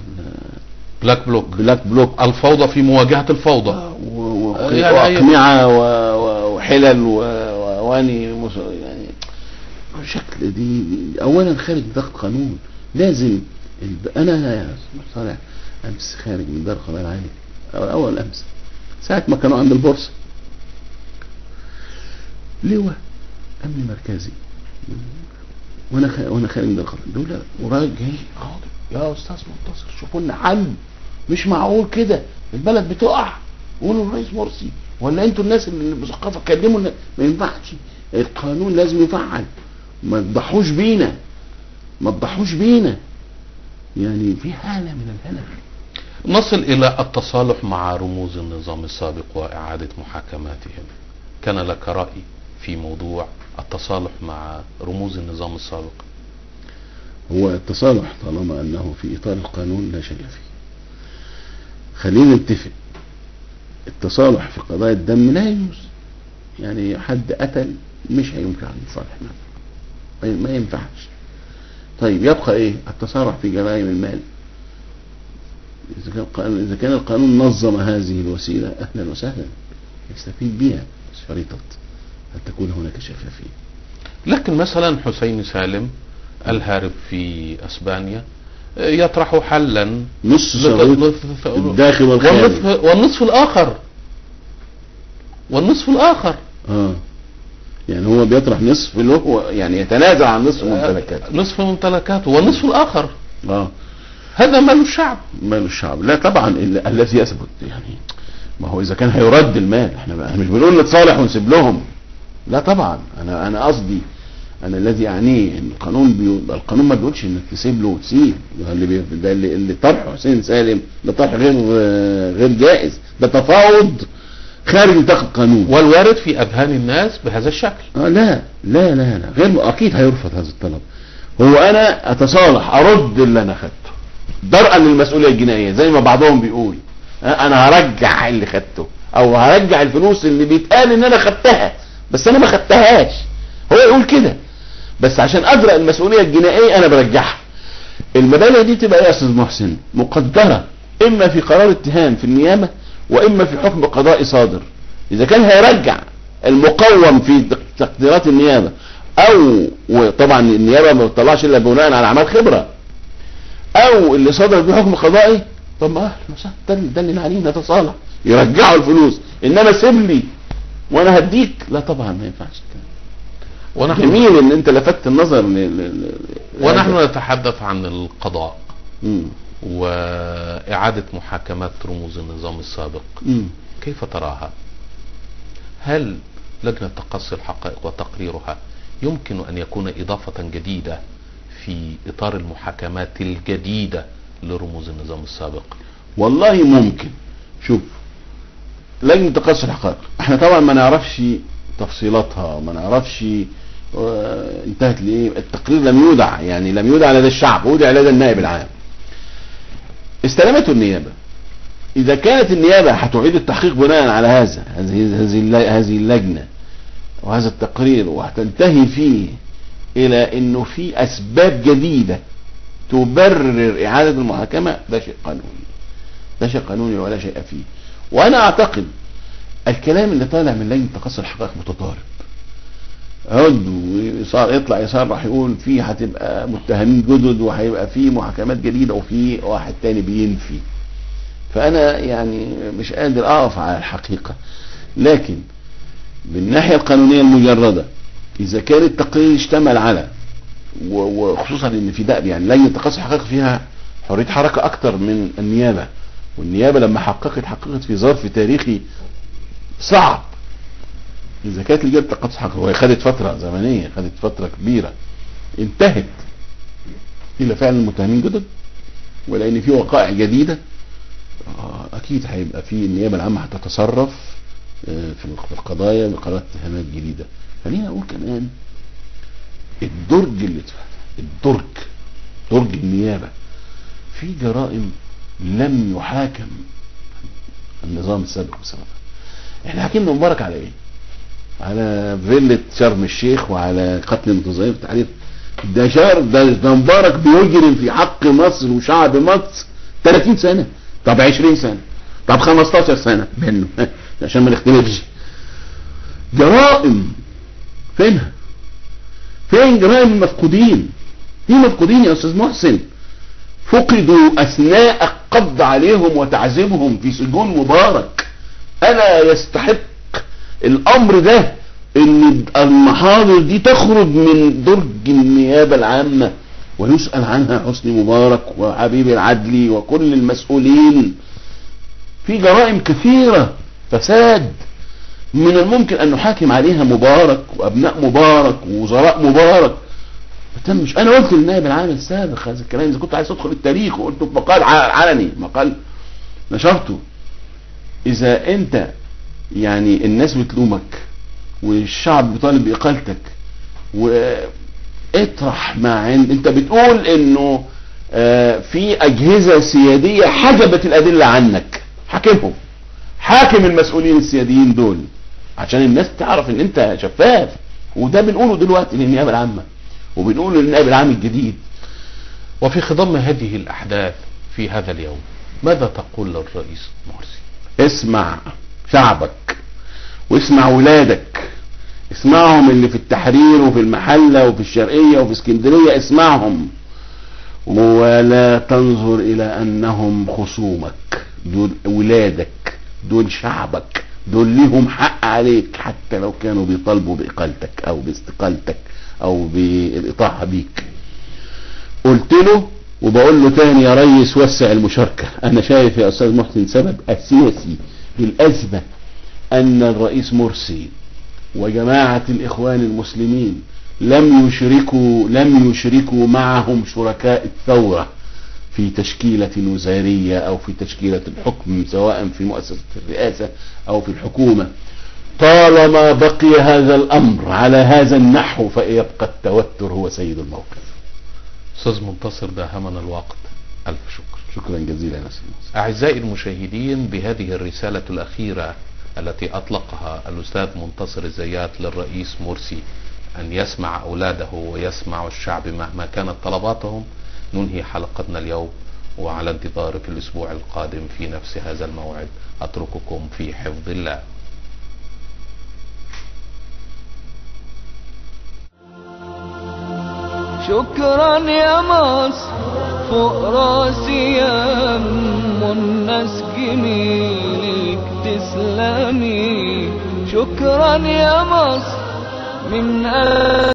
بلاك بلوك الفوضى في مواجهة الفوضى، واقنعة وحلل واواني يعني شكل دي اولا خارج من ضغط قانون. لازم انا يا صالح امس خارج من دار قضاء العالي اول امس ساعة ما كانوا عند البورصة، لواء امن مركزي وانا خارج من القضاء دول وراجل جاي يا استاذ منتصر شوفوا لنا حل، مش معقول كده البلد بتقع، قولوا الرئيس مرسي ولا انتوا الناس اللي مثقفه كلموا. ما ينفعش، القانون لازم يفعل، ما تضحوش بينا. يعني في حالة من الهلع. نصل الى التصالح مع رموز النظام السابق واعادة محاكماتهم. كان لك رأي في موضوع التصالح مع رموز النظام السابق؟ هو التصالح طالما انه في اطار القانون لا شيء فيه. خلينا نتفق، التصالح في قضايا الدم لا يجوز. يعني حد قتل مش هينفع نتصالح معه، ما ينفعش. طيب يبقى ايه؟ التصارع في جرائم المال. إذا كان القانون نظم هذه الوسيلة أهلا وسهلا، يستفيد بها، شريطة أن تكون هناك شفافية. لكن مثلا حسين سالم الهارب في أسبانيا يطرح حلا نص الداخل والخارج والنصف الآخر يعني هو بيطرح نصف اللي هو يعني يتنازل عن نصف ممتلكاته، نصف ممتلكاته والنصف الآخر هذا مال الشعب. مال الشعب لا طبعا الذي يثبت يعني، ما هو إذا كان هيرد المال، احنا مش بنقول نتصالح ونسيب لهم، لا طبعا. أنا قصدي، أنا الذي أعنيه إن القانون ما بيقولش إنك تسيب له وتسيب. اللي طرح حسين سالم ده طرح غير جائز، ده تفاوض خارج نطاق القانون، والوارد في أذهان الناس بهذا الشكل. لا لا لا لا غير أكيد هيرفض هذا الطلب. هو أنا أتصالح أرد اللي أنا خدته درءا للمسؤولية الجنائية زي ما بعضهم بيقول، أنا هرجع اللي خدته أو هرجع الفلوس اللي بيتقال إن أنا خدتها بس أنا ما خدتهاش. هو يقول كده بس عشان أجرأ المسؤولية الجنائية أنا برجعها. المبالغ دي تبقى يا أستاذ محسن مقدرة إما في قرار اتهام في النيابة وإما في حكم قضائي صادر. إذا كان هيرجع المقوم في تقديرات النيابة أو وطبعا النيابة ما بتطلعش إلا بناء على أعمال خبرة أو اللي صدر بحكم قضائي، طب ما ده اللي عليه نتصالح يرجعوا الفلوس، إنما سيب لي وأنا هديك، لا طبعا ما ينفعش. جميل إن أنت لفتت النظر ونحن نتحدث عن القضاء وإعادة محاكمات رموز النظام السابق. كيف تراها؟ هل لجنة تقصي الحقائق وتقريرها يمكن أن يكون إضافة جديدة في إطار المحاكمات الجديدة لرموز النظام السابق؟ والله ممكن. شوف، لجنة تقصي الحقائق احنا طبعا ما نعرفش تفصيلاتها، ما نعرفش انتهت لإيه. التقرير لم يودع، يعني لم يودع لدى الشعب، ودع لدى النائب العام. استلمته النيابة. إذا كانت النيابة هتعيد التحقيق بناء على هذه اللجنة وهذا التقرير وهتنتهي فيه إلى إنه في أسباب جديدة تبرر إعادة المحاكمة، ده شيء قانوني، ده شيء قانوني ولا شيء فيه. وأنا أعتقد الكلام اللي طالع من لجنة تقصي الحقائق متضارب. يطلع يصرح يقول فيه هتبقى متهمين جدد وهيبقى فيه محاكمات جديدة وفي واحد تاني بينفي. فأنا يعني مش قادر أقف على الحقيقة، لكن بالناحية القانونية المجردة إذا كان التقرير اشتمل على وخصوصا إن في دأب يعني لجنة تقصي الحقائق فيها حرية حركة أكتر من النيابة، والنيابة لما حققت في ظرف تاريخي صعب. إذا كانت لجنة تقصي الحقائق وهي خدت فترة زمنية، خدت فترة كبيرة، انتهت إلى فعل المتهمين جدد ولأن في وقائع جديدة، أكيد هيبقى في النيابة العامة هتتصرف في القضايا بقرارات اتهامات جديدة. خلينا أقول كمان الدرج درج النيابة في جرائم لم يحاكم النظام السابق بسببها. احنا حكينا مبارك على ايه؟ على فيلة شرم الشيخ وعلى قتل المتظاهرين في التحرير. ده مبارك بيجرم في حق مصر وشعب مصر 30 سنة، طب 20 سنة، طب 15 سنة منه عشان ما نختلفش. جرائم فينها؟ فين جرائم المفقودين؟ في مفقودين يا أستاذ محسن فقدوا أثناء القبض عليهم وتعذيبهم في سجون مبارك. ألا يستحق الأمر ده ان المحاضر دي تخرج من درج النيابة العامة ويسأل عنها حسني مبارك وحبيب العدلي وكل المسؤولين؟ في جرائم كثيرة فساد من الممكن ان نحاكم عليها مبارك وابناء مبارك ووزراء مبارك. مش انا قلت للنائب العام السابق هذا الكلام، اذا كنت عايز تدخل التاريخ وقلته في مقال علني، مقال نشرته. اذا انت يعني الناس بتلومك والشعب بيطالب بإقالتك واطرح انت بتقول انه في اجهزة سيادية حجبت الادلة عنك، حاكم المسؤولين السياديين دول عشان الناس تعرف ان انت شفاف. وده بنقوله دلوقتي للنيابة العامة وبنقول للنائب العام الجديد. وفي خضم هذه الأحداث في هذا اليوم ماذا تقول للرئيس مرسي؟ اسمع شعبك واسمع ولادك، اسمعهم اللي في التحرير وفي المحلة وفي الشرقية وفي اسكندرية، اسمعهم ولا تنظر الى انهم خصومك. دول ولادك، دول شعبك، دول ليهم حق عليك حتى لو كانوا بيطالبوا باقالتك او باستقالتك او بالاطاحة بيك. قلت له وبقول له تاني يا ريس وسع المشاركة. انا شايف يا استاذ محسن سبب اساسي للازمة ان الرئيس مرسي وجماعة الاخوان المسلمين لم يشركوا معهم شركاء الثورة في تشكيلة وزارية او في تشكيلة الحكم، سواء في مؤسسة الرئاسة او في الحكومة. طالما بقي هذا الامر على هذا النحو فيبقى التوتر هو سيد الموقف. أستاذ منتصر داهمنا الوقت، ألف شكر. شكرا جزيلا يا سيدي. أعزائي المشاهدين، بهذه الرسالة الأخيرة التي أطلقها الأستاذ منتصر الزيات للرئيس مرسي أن يسمع أولاده ويسمع الشعب مهما كانت طلباتهم، ننهي حلقتنا اليوم، وعلى انتظار في الأسبوع القادم في نفس هذا الموعد. أترككم في حفظ الله. شكرا يا مصر فوق راسي يا الناس جميلك تسلمي. شكرا يا مصر من